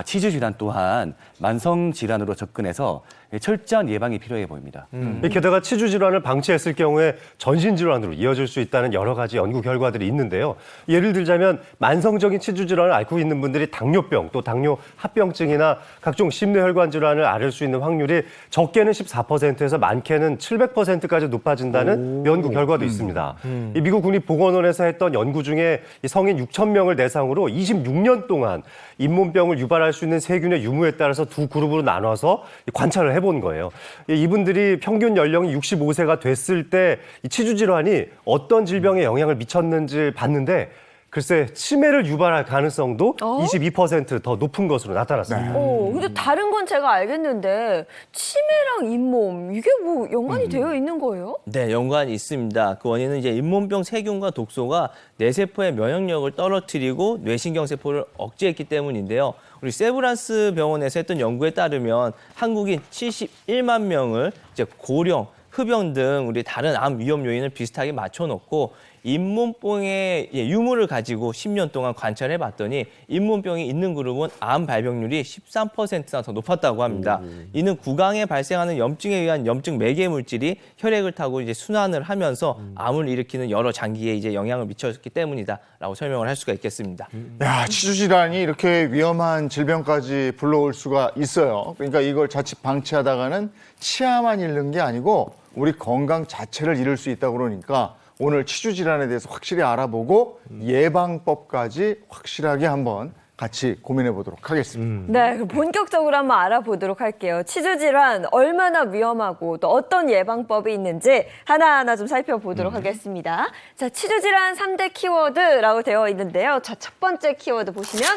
치주 질환 또한 만성 질환으로 접근해서 철저한 예방이 필요해 보입니다. 게다가 치주 질환을 방치했을 경우에 전신 질환으로 이어질 수 있다는 여러 가지 연구 결과들이 있는데요. 예를 들자면 만성적인 치주 질환을 앓고 있는 분들이 당뇨병, 또 당뇨 합병증이나 각종 심뇌혈관 질환을 앓을 수 있는 확률이 적게는 14%에서 많게는 700%까지 높아진다는 연구 결과도 있습니다. 이 미국 국립보건원에서 했던 연구 중에 이 성인 6,000명을 대상으로 26년 동안 잇몸병을 유발할 수 있는 세균의 유무에 따라서 두 그룹으로 나눠서 관찰을 해본 거예요. 이분들이 평균 연령이 65세가 됐을 때 이 치주 질환이 어떤 질병에 영향을 미쳤는지 봤는데 글쎄 치매를 유발할 가능성도 22% 더 높은 것으로 나타났습니다. 근데 다른 건 제가 알겠는데 치매랑 잇몸 이게 뭐 연관이 되어 있는 거예요? 네, 연관이 있습니다. 그 원인은 이제 잇몸병 세균과 독소가 뇌세포의 면역력을 떨어뜨리고 뇌신경 세포를 억제했기 때문인데요. 우리 세브란스 병원에서 했던 연구에 따르면 한국인 71만 명을 이제 고령, 흡연 등 우리 다른 암 위험 요인을 비슷하게 맞춰놓고 잇몸병의 유무를 가지고 10년 동안 관찰해 봤더니 잇몸병이 있는 그룹은 암 발병률이 13%나 더 높았다고 합니다. 이는 구강에 발생하는 염증에 의한 염증 매개 물질이 혈액을 타고 이제 순환을 하면서 암을 일으키는 여러 장기에 이제 영향을 미쳤기 때문이다라고 설명을 할 수가 있겠습니다. 야, 치주 질환이 이렇게 위험한 질병까지 불러올 수가 있어요. 그러니까 이걸 자칫 방치하다가는 치아만 잃는 게 아니고 우리 건강 자체를 잃을 수 있다고 그러니까 오늘 치주 질환에 대해서 확실히 알아보고 예방법까지 확실하게 한번 같이 고민해 보도록 하겠습니다. 네, 그럼 본격적으로 한번 알아보도록 할게요. 치주 질환 얼마나 위험하고 또 어떤 예방법이 있는지 하나하나 좀 살펴보도록 하겠습니다. 자, 치주 질환 3대 키워드라고 되어 있는데요. 자, 첫 번째 키워드 보시면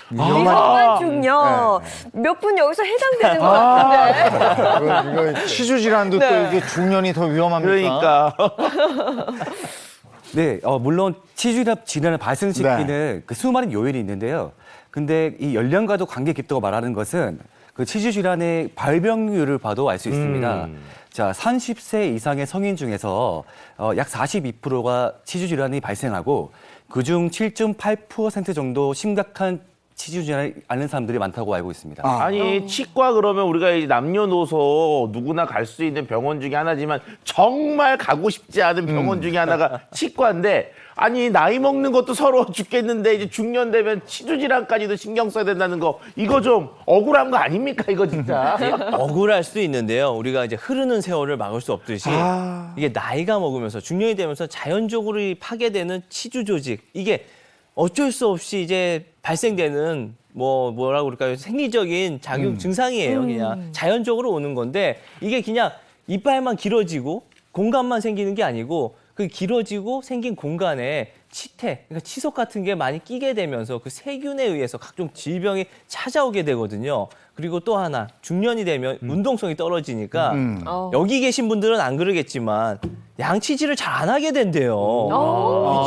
위험한 중년. 몇 분 여기서 해당되는 것 같은데. 이거 치주 질환도 또 이게 중년이 더 위험합니까? 그러니까 네, 물론 치주 질환을 발생시키는 그 수많은 요인이 있는데요. 근데 이 연령과도 관계 깊다고 말하는 것은 그 치주 질환의 발병률을 봐도 알 수 있습니다. 자, 30세 이상의 성인 중에서 약 42%가 치주 질환이 발생하고 그중 7.8% 정도 심각한 치주 질환을 앓는 사람들이 많다고 알고 있습니다. 아니 치과 그러면 우리가 이 남녀노소 누구나 갈 수 있는 병원 중에 하나지만 정말 가고 싶지 않은 병원 중에 하나가 치과인데 아니 나이 먹는 것도 서러워 죽겠는데 이제 중년 되면 치주 질환까지도 신경 써야 된다는 거 이거 좀 억울한 거 아닙니까 이거 진짜. 억울할 수도 있는데요. 우리가 이제 흐르는 세월을 막을 수 없듯이 이게 나이가 먹으면서 중년이 되면서 자연적으로 파괴되는 치주 조직 이게 어쩔 수 없이 이제 발생되는 뭐라고 그럴까요? 생리적인 작용 증상이에요. 그냥 자연적으로 오는 건데 이게 그냥 이빨만 길어지고 공간만 생기는 게 아니고 그 길어지고 생긴 공간에 치태, 그러니까 치석 같은 게 많이 끼게 되면서 그 세균에 의해서 각종 질병이 찾아오게 되거든요. 그리고 또 하나 중년이 되면 운동성이 떨어지니까 여기 계신 분들은 안 그러겠지만 양치질을 잘 안 하게 된대요.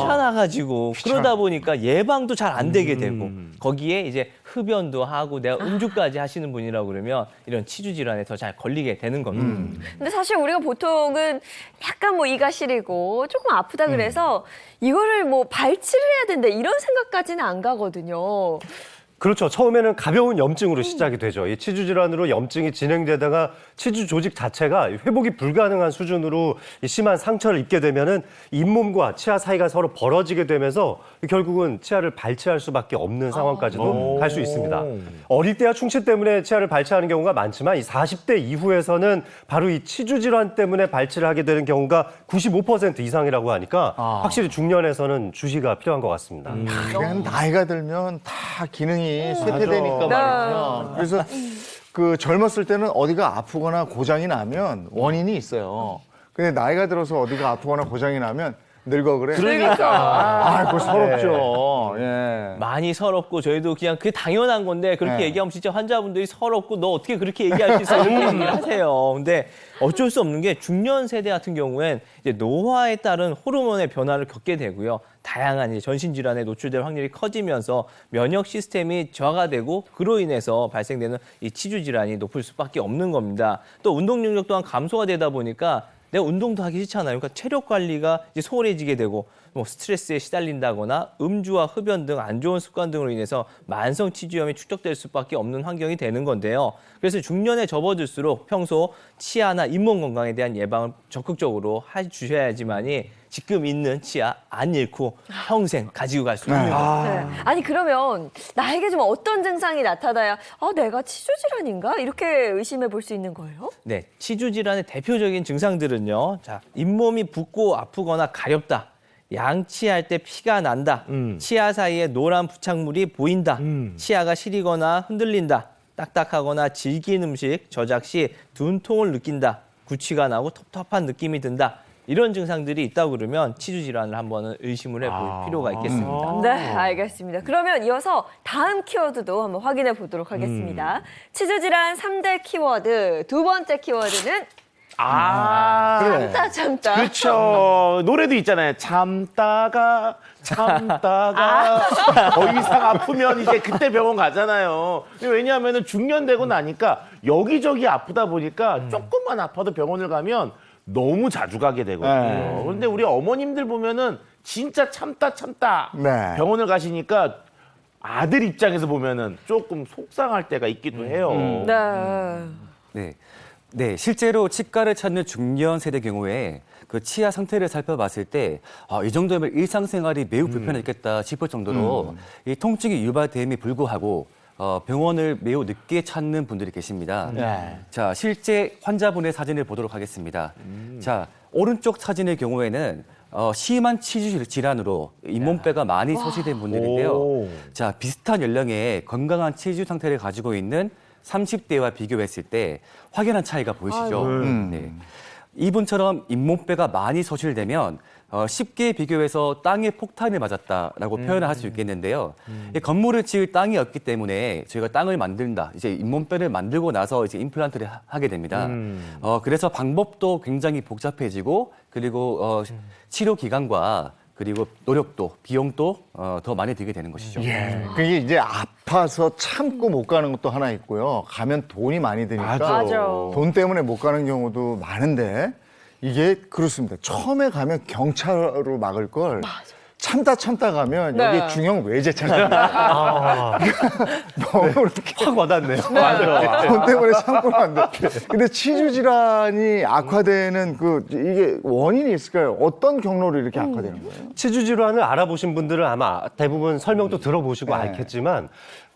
귀찮아가지고 그러다 보니까 예방도 잘 안 되게 되고 거기에 이제 흡연도 하고 내가 음주까지 하시는 분이라고 그러면 이런 치주 질환에 더 잘 걸리게 되는 겁니다. 근데 사실 우리가 보통은 약간 뭐 이가 시리고 조금 아프다 그래서 이거를 뭐 발치를 해야 된다 이런 생각까지는 안 가거든요. 그렇죠. 처음에는 가벼운 염증으로 시작이 되죠. 이 치주 질환으로 염증이 진행되다가 치주 조직 자체가 회복이 불가능한 수준으로 이 심한 상처를 입게 되면은 잇몸과 치아 사이가 서로 벌어지게 되면서 결국은 치아를 발치할 수밖에 없는 상황까지도 갈 수 있습니다. 어릴 때와 충치 때문에 치아를 발치하는 경우가 많지만 이 40대 이후에서는 바로 이 치주 질환 때문에 발치를 하게 되는 경우가 95% 이상이라고 하니까 확실히 중년에서는 주시가 필요한 것 같습니다. 그냥 나이가 들면 다 기능이 쇠퇴되니까 말이죠. 그래서 그 젊었을 때는 어디가 아프거나 고장이 나면 원인이 있어요. 근데 나이가 들어서 어디가 아프거나 고장이 나면 늙어 그래. 그러니까. 그거 서럽죠. 예. 많이 서럽고 저희도 그냥 그게 당연한 건데 그렇게 얘기하면 진짜 환자분들이 서럽고 너 어떻게 그렇게 얘기할 수 있어 이렇게 얘기를 하세요. 근데 어쩔 수 없는 게 중년 세대 같은 경우엔 이제 노화에 따른 호르몬의 변화를 겪게 되고요. 다양한 이제 전신 질환에 노출될 확률이 커지면서 면역 시스템이 저하가 되고 그로 인해서 발생되는 이 치주 질환이 높을 수밖에 없는 겁니다. 또 운동 능력 또한 감소가 되다 보니까 내가 운동도 하기 싫잖아요. 그러니까 체력 관리가 이제 소홀해지게 되고 뭐 스트레스에 시달린다거나 음주와 흡연 등 안 좋은 습관 등으로 인해서 만성 치주염이 축적될 수밖에 없는 환경이 되는 건데요. 그래서 중년에 접어들수록 평소 치아나 잇몸 건강에 대한 예방을 적극적으로 해주셔야지만이 지금 있는 치아 안 잃고 평생 가지고 갈 수 있는 거예요. 네. 아니 그러면 나에게 좀 어떤 증상이 나타나야 내가 치주 질환인가 이렇게 의심해 볼 수 있는 거예요? 네, 치주 질환의 대표적인 증상들은요. 자, 잇몸이 붓고 아프거나 가렵다. 양치할 때 피가 난다. 치아 사이에 노란 부착물이 보인다. 치아가 시리거나 흔들린다. 딱딱하거나 질긴 음식 저작 시 둔통을 느낀다. 구취가 나고 텁텁한 느낌이 든다. 이런 증상들이 있다고 그러면 치주 질환을 한번 의심을 해볼 필요가 있겠습니다. 네, 알겠습니다. 그러면 이어서 다음 키워드도 한번 확인해 보도록 하겠습니다. 치주 질환 3대 키워드. 두 번째 키워드는 참다 참다. 그렇죠. 노래도 있잖아요. 참다가 더 이상 아프면 이제 그때 병원 가잖아요. 왜냐하면 중년되고 나니까 여기저기 아프다 보니까 조금만 아파도 병원을 가면 너무 자주 가게 되거든요. 그런데 우리 어머님들 보면은 진짜 참다 네. 병원을 가시니까 아들 입장에서 보면은 조금 속상할 때가 있기도 해요. 네. 네, 실제로 치과를 찾는 중년 세대 경우에 그 치아 상태를 살펴봤을 때 이 정도면 일상생활이 매우 불편했겠다 싶을 정도로 이 통증이 유발됨이 불구하고 병원을 매우 늦게 찾는 분들이 계십니다. 자, 실제 환자분의 사진을 보도록 하겠습니다. 자, 오른쪽 사진의 경우에는 심한 치주 질환으로 잇몸뼈가 많이 소실된 분들인데요. 자, 비슷한 연령에 건강한 치주 상태를 가지고 있는 30대와 비교했을 때 확연한 차이가 보이시죠? 네. 이분처럼 잇몸뼈가 많이 소실되면 쉽게 비교해서 땅에 폭탄을 맞았다라고 표현을 할 수 있겠는데요. 이 건물을 지을 땅이 없기 때문에 저희가 땅을 만든다, 이제 잇몸뼈를 만들고 나서 이제 임플란트를 하게 됩니다. 그래서 방법도 굉장히 복잡해지고 그리고 치료 기간과 그리고 노력도, 비용도 더 많이 들게 되는 것이죠. 그게 이제 아파서 참고 못 가는 것도 하나 있고요. 가면 돈이 많이 드니까 맞아. 돈 때문에 못 가는 경우도 많은데 이게 그렇습니다. 처음에 가면 경찰로 막을 걸 참다 가면 네. 여기 중형 외제차가 너무 이렇게 확 와닿네요. 돈 때문에 참고 안 돼. 근데 치주 질환이 악화되는 이게 원인이 있을까요? 어떤 경로로 이렇게 악화되는 거예요? 치주 질환을 알아보신 분들은 아마 대부분 설명도 들어보시고 알겠지만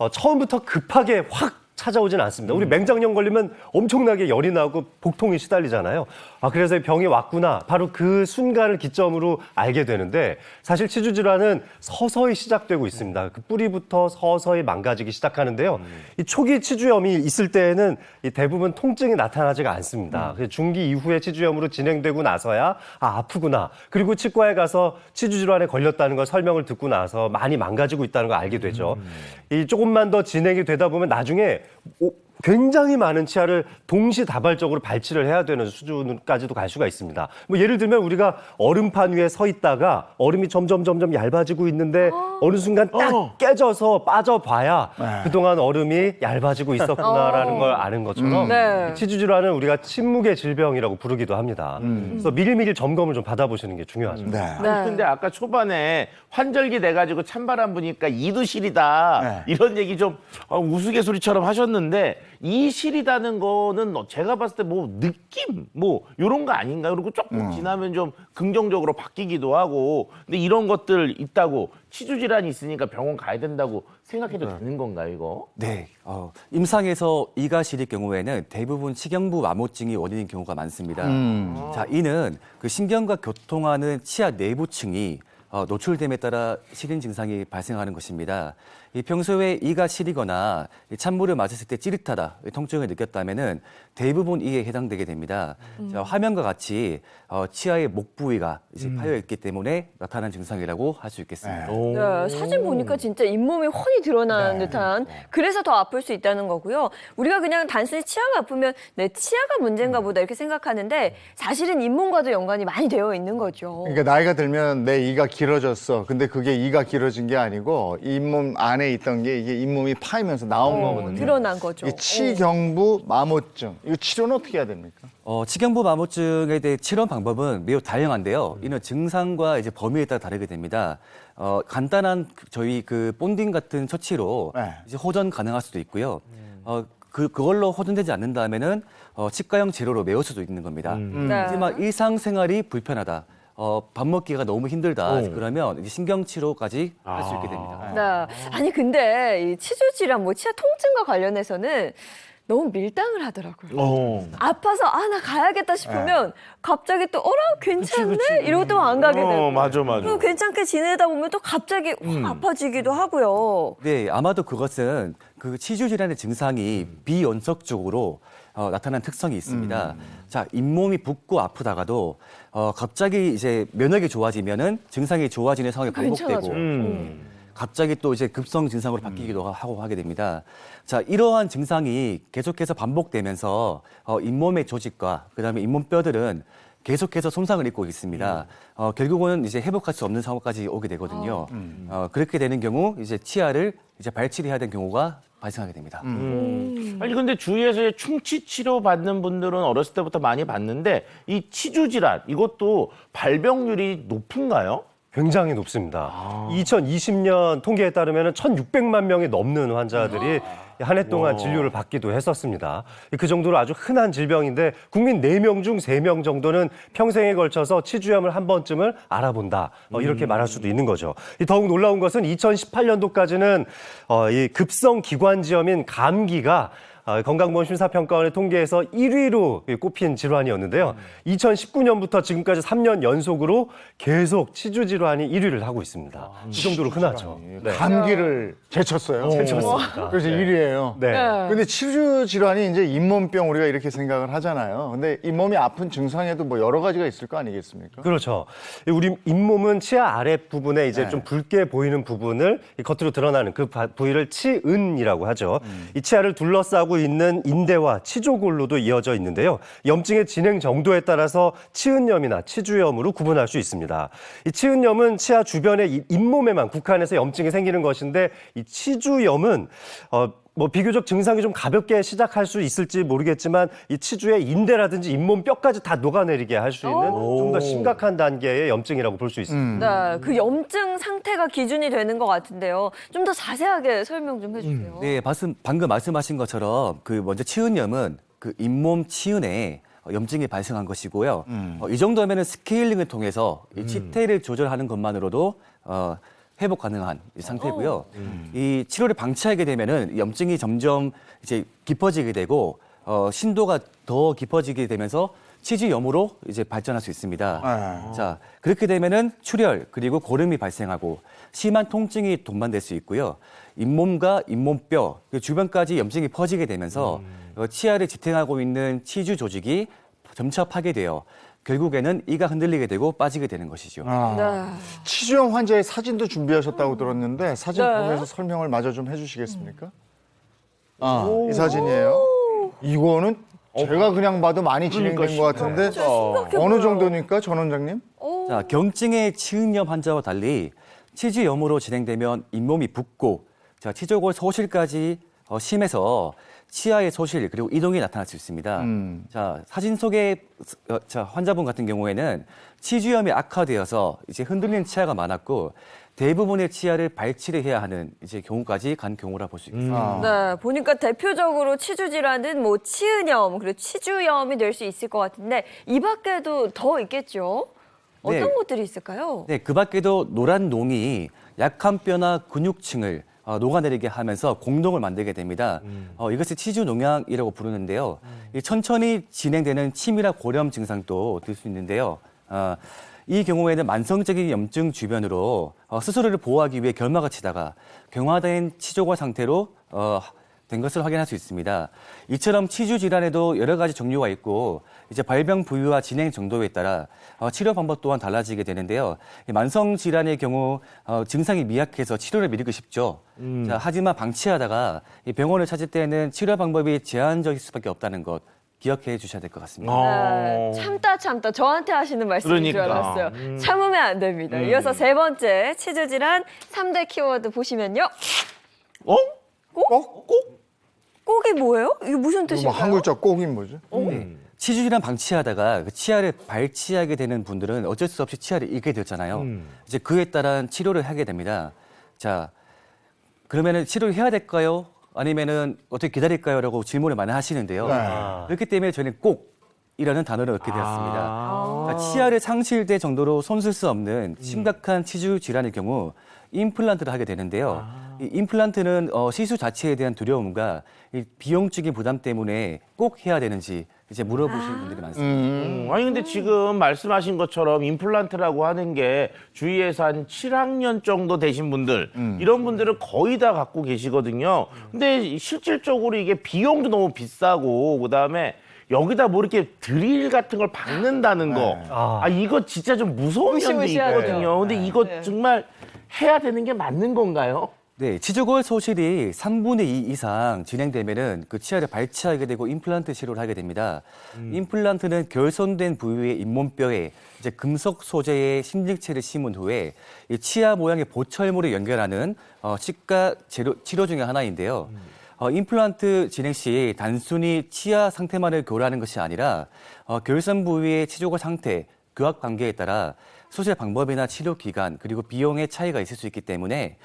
처음부터 급하게 확 찾아오진 않습니다. 우리 맹장염 걸리면 엄청나게 열이 나고 복통이 시달리잖아요. 그래서 병이 왔구나. 바로 그 순간을 기점으로 알게 되는데 사실 치주 질환은 서서히 시작되고 있습니다. 그 뿌리부터 서서히 망가지기 시작하는데요. 이 초기 치주염이 있을 때에는 대부분 통증이 나타나지가 않습니다. 그래서 중기 이후에 치주염으로 진행되고 나서야 아프구나. 그리고 치과에 가서 치주 질환에 걸렸다는 걸 설명을 듣고 나서 많이 망가지고 있다는 걸 알게 되죠. 이 조금만 더 진행이 되다 보면 나중에 굉장히 많은 치아를 동시다발적으로 발치를 해야 되는 수준까지도 갈 수가 있습니다. 뭐 예를 들면 우리가 얼음판 위에 서 있다가 얼음이 점점 얇아지고 있는데 어느 순간 딱 깨져서 빠져봐야 그동안 얼음이 얇아지고 있었구나라는 걸 아는 것처럼 네. 치주 질환은 우리가 침묵의 질병이라고 부르기도 합니다. 그래서 미리미리 점검을 좀 받아보시는 게 중요하죠. 네. 아니, 근데 아까 초반에 환절기 돼가지고 찬바람 부니까 이도 시리다 이런 얘기 좀 우스갯소리처럼 하셨는데 이 시리다는 거는 제가 봤을 때 뭐 느낌 뭐 이런 거 아닌가? 그리고 조금 지나면 좀 긍정적으로 바뀌기도 하고 근데 이런 것들 있다고 치주 질환이 있으니까 병원 가야 된다고 생각해도 되는 건가요, 이거? 네, 임상에서 이가 시릴 경우에는 대부분 치경부 마모증이 원인인 경우가 많습니다. 자, 이는 그 신경과 교통하는 치아 내부층이 노출됨에 따라 시린 증상이 발생하는 것입니다. 이 평소에 이가 시리거나 찬물을 맞았을 때 찌릿하다, 통증을 느꼈다면은 대부분 이에 해당되게 됩니다. 자, 화면과 같이 치아의 목 부위가 이제 파여 있기 때문에 나타난 증상이라고 할 수 있겠습니다. 네, 사진 보니까 진짜 잇몸이 훤히 드러나는 듯한 그래서 더 아플 수 있다는 거고요. 우리가 그냥 단순히 치아가 아프면 내 치아가 문제인가 보다 이렇게 생각하는데 사실은 잇몸과도 연관이 많이 되어 있는 거죠. 그러니까 나이가 들면 내 이가 길어졌어. 근데 그게 이가 길어진 게 아니고 잇몸 안에 안에 있던 게 이게 잇몸이 파이면서 나온 거거든요. 드러난 거죠. 이 치경부 마모증 이거 치료는 어떻게 해야 됩니까? 치경부 마모증에 대해 치료 방법은 매우 다양한데요. 이는 증상과 이제 범위에 따라 다르게 됩니다. 간단한 저희 그 본딩 같은 처치로 네. 이제 호전 가능할 수도 있고요. 그걸로 호전되지 않는다면은 치과형 재료로 메울 수도 있는 겁니다. 네. 하지만 일상생활이 불편하다. 밥 먹기가 너무 힘들다. 그러면 이제 신경치료까지 할 수 있게 됩니다. 네. 아니 근데 이 치주 질환, 뭐 치아 통증과 관련해서는 너무 밀당을 하더라고요. 아파서 나 가야겠다 싶으면 갑자기 또 괜찮네 이러고 또 안 가게 되고. 맞아. 또 괜찮게 지내다 보면 또 갑자기 확 아파지기도 하고요. 네, 아마도 그것은 그 치주 질환의 증상이 비연속적으로 나타나는 특성이 있습니다. 자, 잇몸이 붓고 아프다가도 갑자기 이제 면역이 좋아지면은 증상이 좋아지는 상황이 반복되고 괜찮아져요. 갑자기 또 이제 급성 증상으로 바뀌기도 하고 하게 됩니다. 자, 이러한 증상이 계속해서 반복되면서 잇몸의 조직과 그다음에 잇몸 뼈들은 계속해서 손상을 입고 있습니다. 결국은 이제 회복할 수 없는 상황까지 오게 되거든요. 그렇게 되는 경우 이제 치아를 이제 발치해야 되는 경우가 발생하게 됩니다. 아니 근데 주위에서 충치 치료 받는 분들은 어렸을 때부터 많이 봤는데 이 치주 질환 이것도 발병률이 높은가요? 굉장히 높습니다. 2020년 통계에 따르면 1,600만 명이 넘는 환자들이 한 해 동안 진료를 받기도 했었습니다. 그 정도로 아주 흔한 질병인데 국민 4명 중 3명 정도는 평생에 걸쳐서 치주염을 한 번쯤을 알아본다. 이렇게 말할 수도 있는 거죠. 더욱 놀라운 것은 2018년도까지는 이 급성 기관지염인 감기가 건강보험 심사평가원의 통계에서 1위로 꼽힌 질환이었는데요. 2019년부터 지금까지 3년 연속으로 계속 치주 질환이 1위를 하고 있습니다. 이 정도로 흔하죠. 네. 감기를 제쳤어요. 제쳤습니다. 그래서 네. 1위예요. 네. 근데 치주 질환이 이제 잇몸병 우리가 이렇게 생각을 하잖아요. 근데 잇몸이 아픈 증상에도 뭐 여러 가지가 있을 거 아니겠습니까? 그렇죠. 우리 잇몸은 치아 아랫 부분에 이제 좀 붉게 보이는 부분을 겉으로 드러나는 그 부위를 치은이라고 하죠. 이 치아를 둘러싸고 있는 인대와 치조골로도 이어져 있는데요. 염증의 진행 정도에 따라서 치은염이나 치주염으로 구분할 수 있습니다. 이 치은염은 치아 주변의 잇몸에만 국한해서 염증이 생기는 것인데 이 치주염은 비교적 증상이 좀 가볍게 시작할 수 있을지 모르겠지만 이 치주의 인대라든지 잇몸 뼈까지 다 녹아내리게 할 수 있는 좀 더 심각한 단계의 염증이라고 볼 수 있습니다. 네, 그 염증 상태가 기준이 되는 것 같은데요. 좀 더 자세하게 설명 좀 해주세요. 네, 방금 말씀하신 것처럼 그 먼저 치은염은 그 잇몸 치은에 염증이 발생한 것이고요. 이 정도면은 스케일링을 통해서 이 치태를 조절하는 것만으로도 회복 가능한 상태고요. 이 치료를 방치하게 되면은 염증이 점점 이제 깊어지게 되고 신도가 더 깊어지게 되면서 치주염으로 이제 발전할 수 있습니다. 자, 그렇게 되면은 출혈 그리고 고름이 발생하고 심한 통증이 동반될 수 있고요. 잇몸과 잇몸뼈 그 주변까지 염증이 퍼지게 되면서 치아를 지탱하고 있는 치주 조직이 점차 파괴되어 결국에는 이가 흔들리게 되고 빠지게 되는 것이죠. 네. 치주염 환자의 사진도 준비하셨다고 들었는데 사진 네. 보면서 설명을 마저 좀 해주시겠습니까? 이 사진이에요. 이거는 제가 그냥 봐도 많이 진행된 것 같은데 어느 정도니까 전 원장님? 자, 경증의 치은염 환자와 달리 치주염으로 진행되면 잇몸이 붓고 자, 치조골 소실까지 심해서 치아의 소실 그리고 이동이 나타날 수 있습니다. 자, 사진 속의 환자분 같은 경우에는 치주염이 악화되어서 이제 흔들리는 치아가 많았고 대부분의 치아를 발치를 해야 하는 이제 경우까지 간 경우라 볼 수 있습니다. 네, 보니까 대표적으로 치주 질환은 뭐 치은염 그리고 치주염이 될 수 있을 것 같은데 이 밖에도 더 있겠죠? 어떤 네. 것들이 있을까요? 네, 그 밖에도 노란 농이 약한 뼈나 근육층을 녹아내리게 하면서 공동을 만들게 됩니다. 이것을 치주 농양이라고 부르는데요. 이 천천히 진행되는 치밀한 고렴 증상도 들 수 있는데요. 이 경우에는 만성적인 염증 주변으로 스스로를 보호하기 위해 결막을 치다가 경화된 치조골 상태로 된 것을 확인할 수 있습니다. 이처럼 치주 질환에도 여러 가지 종류가 있고 이제 발병 부위와 진행 정도에 따라 치료 방법 또한 달라지게 되는데요. 만성 질환의 경우 증상이 미약해서 치료를 미루기 쉽죠. 자, 하지만 방치하다가 이 병원을 찾을 때는 치료 방법이 제한적일 수밖에 없다는 것 기억해 주셔야 될 것 같습니다. 네, 참다 저한테 하시는 말씀인 줄 그러니까. 알았어요. 참으면 안 됩니다. 이어서 세 번째 치주 질환 3대 키워드 보시면요. 꼭이 뭐예요? 이게 무슨 뭐 뜻일까요? 한 글자 꼭이 뭐죠? 네. 치주질환 방치하다가 그 치아를 발치하게 되는 분들은 어쩔 수 없이 치아를 잃게 되었잖아요. 이제 그에 따른 치료를 하게 됩니다. 자, 그러면은 치료를 해야 될까요? 아니면은 어떻게 기다릴까요? 라고 질문을 많이 하시는데요. 네. 그렇기 때문에 저는 꼭이라는 단어를 얻게 되었습니다. 그러니까 치아를 상실될 정도로 손쓸 수 없는 심각한 치주 질환의 경우 임플란트를 하게 되는데요. 이 임플란트는 시술 자체에 대한 두려움과 이 비용적인 부담 때문에 꼭 해야 되는지 이제 물어보시는 분들이 많습니다. 아니 근데 지금 말씀하신 것처럼 임플란트라고 하는 게 주위에서 한 7학년 정도 되신 분들 이런 분들은 거의 다 갖고 계시거든요. 근데 실질적으로 이게 비용도 너무 비싸고 그다음에 여기다 뭐 이렇게 드릴 같은 걸 박는다는 거. 아 이거 진짜 좀 무서운 면도 무시무시하네요. 있거든요. 근데 이거 정말 해야 되는 게 맞는 건가요? 네, 치주골 소실이 3분의 2 이상 진행되면은 그 치아를 발치하게 되고 임플란트 치료를 하게 됩니다. 임플란트는 결손된 부위의 잇몸뼈에 이제 금속 소재의 심증체를 심은 후에 이 치아 모양의 보철물을 연결하는 치과 치료 중에 하나인데요. 임플란트 진행 시 단순히 치아 상태만을 교란하는 것이 아니라 결손 부위의 치주골 상태, 교합 관계에 따라 수술 방법이나 치료 기간 그리고 비용의 차이가 있을 수 있기 때문에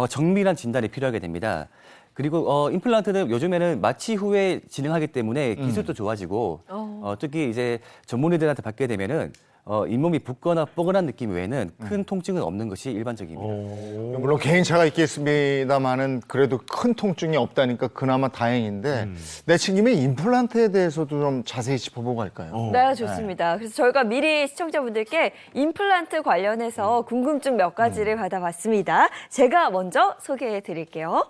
정밀한 진단이 필요하게 됩니다. 그리고 임플란트는 요즘에는 마취 후에 진행하기 때문에 기술도 좋아지고 특히 이제 전문의들한테 받게 되면은 잇몸이 붓거나 뻐근한 느낌 외에는 큰 통증은 없는 것이 일반적입니다. 물론 개인차가 있겠습니다만은 그래도 큰 통증이 없다니까 그나마 다행인데 내친김에 임플란트에 대해서도 좀 자세히 짚어보고 갈까요? 네, 좋습니다. 그래서 저희가 미리 시청자분들께 임플란트 관련해서 궁금증 몇 가지를 받아봤습니다. 제가 먼저 소개해 드릴게요.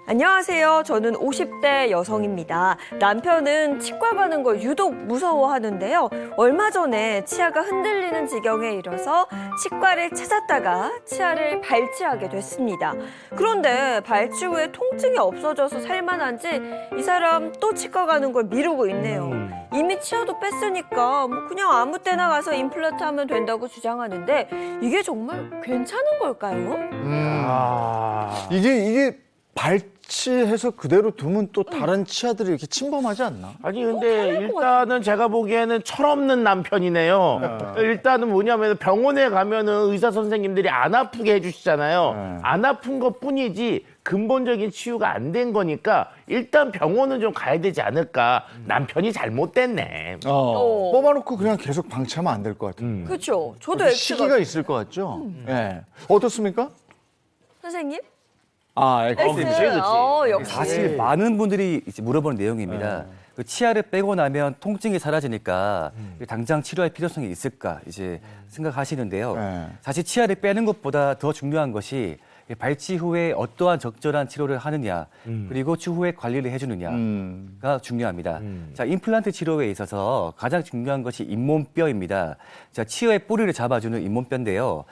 안녕하세요. 저는 50대 여성입니다. 남편은 치과 가는 걸 유독 무서워하는데요. 얼마 전에 치아가 흔들리는 지경에 이르러서 치과를 찾았다가 치아를 발치하게 됐습니다. 그런데 발치 후에 통증이 없어져서 살만한지 이 사람 또 치과 가는 걸 미루고 있네요. 이미 치아도 뺐으니까 뭐 그냥 아무 때나 가서 임플란트 하면 된다고 주장하는데 이게 정말 괜찮은 걸까요? 이게 발치해서 그대로 두면 또 다른 치아들이 이렇게 침범하지 않나? 아니 근데 일단은 제가 보기에는 철없는 남편이네요. 일단은 뭐냐면 병원에 가면은 의사 선생님들이 안 아프게 해주시잖아요. 안 아픈 것 뿐이지 근본적인 치유가 안 된 거니까 일단 병원은 좀 가야 되지 않을까. 남편이 잘못됐네. 뽑아놓고 그냥 계속 방치하면 안 될 것 같아요. 그렇죠. 저도 그 시기가 있을 것 같죠? 예. 어떻습니까? 선생님? X. 역시. 사실 많은 분들이 이제 물어보는 내용입니다. 그 치아를 빼고 나면 통증이 사라지니까 당장 치료할 필요성이 있을까 이제 생각하시는데요. 사실 치아를 빼는 것보다 더 중요한 것이 발치 후에 어떠한 적절한 치료를 하느냐 그리고 추후에 관리를 해주느냐가 중요합니다. 자, 임플란트 치료에 있어서 가장 중요한 것이 잇몸뼈입니다. 자, 치아의 뿌리를 잡아주는 잇몸뼈인데요.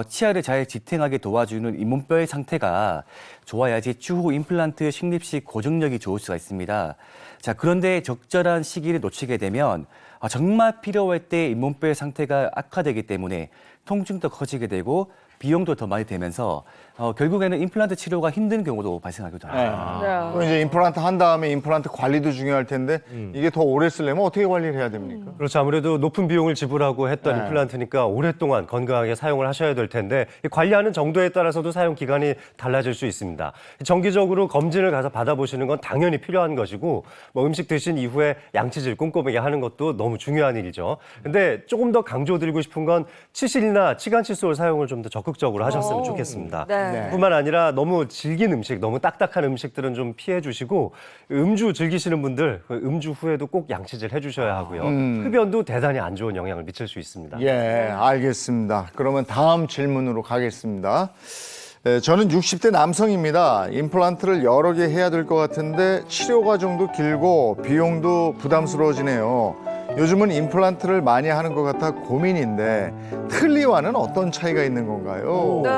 치아를 잘 지탱하게 도와주는 잇몸뼈의 상태가 좋아야지 추후 임플란트 식립 시 고정력이 좋을 수가 있습니다. 자, 그런데 적절한 시기를 놓치게 되면 정말 필요할 때 잇몸뼈의 상태가 악화되기 때문에 통증도 커지게 되고 비용도 더 많이 되면서 결국에는 임플란트 치료가 힘든 경우도 발생하기도 합니다. 그럼 이제 임플란트 한 다음에 임플란트 관리도 중요할 텐데 이게 더 오래 쓰려면 어떻게 관리를 해야 됩니까? 그렇죠. 아무래도 높은 비용을 지불하고 했던 임플란트니까 오랫동안 건강하게 사용을 하셔야 될 텐데 이 관리하는 정도에 따라서도 사용 기간이 달라질 수 있습니다. 정기적으로 검진을 가서 받아보시는 건 당연히 필요한 것이고 뭐 음식 드신 이후에 양치질 꼼꼼하게 하는 것도 너무 중요한 일이죠. 근데 조금 더 강조드리고 싶은 건 치실이나 치간 칫솔 사용을 좀 더 적극적으로 하셨으면 좋겠습니다. 네. 뿐만 아니라 너무 질긴 음식, 너무 딱딱한 음식들은 좀 피해 주시고 음주 즐기시는 분들 그 음주 후에도 꼭 양치질 해주셔야 하고요. 흡연도 대단히 안 좋은 영향을 미칠 수 있습니다. 예, 알겠습니다. 그러면 다음 질문으로 가겠습니다. 저는 60대 남성입니다. 임플란트를 여러 개 해야 될 것 같은데 치료 과정도 길고 비용도 부담스러워지네요. 요즘은 임플란트를 많이 하는 것 같아 고민인데 틀니와는 어떤 차이가 있는 건가요? 네.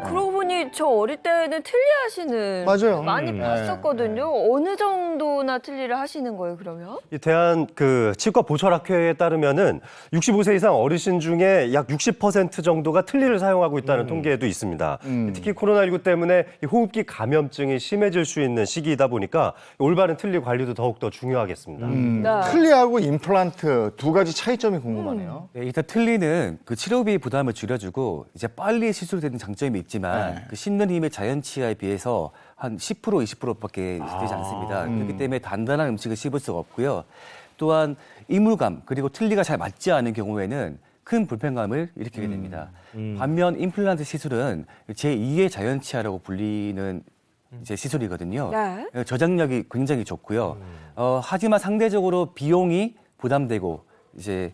그러고 보니 저 어릴 때는 틀니 하시는 맞아요. 많이 봤었거든요. 어느 정도나 틀니를 하시는 거예요, 그러면? 이 대한 그 치과 보철학회에 따르면은 65세 이상 어르신 중에 약 60% 정도가 틀니를 사용하고 있다는 통계도 있습니다. 특히 코로나19 때문에 이 호흡기 감염증이 심해질 수 있는 시기이다 보니까 올바른 틀니 관리도 더욱더 중요하겠습니다. 네. 틀니하고 임플란트 두 가지 차이점이 궁금하네요. 네, 일단 틀니는 그 치료비 부담을 줄여주고 이제 빨리 시술되는 장점이 있지만 네. 그 씹는 힘의 자연치아에 비해서 한 10% 20%밖에 되지 않습니다. 그렇기 때문에 단단한 음식을 씹을 수가 없고요. 또한 이물감 그리고 틀니가 잘 맞지 않은 경우에는 큰 불편감을 일으키게 됩니다. 반면 임플란트 시술은 제2의 자연치아라고 불리는 이제 시술이거든요. 네. 저장력이 굉장히 좋고요. 하지만 상대적으로 비용이 부담되고 이제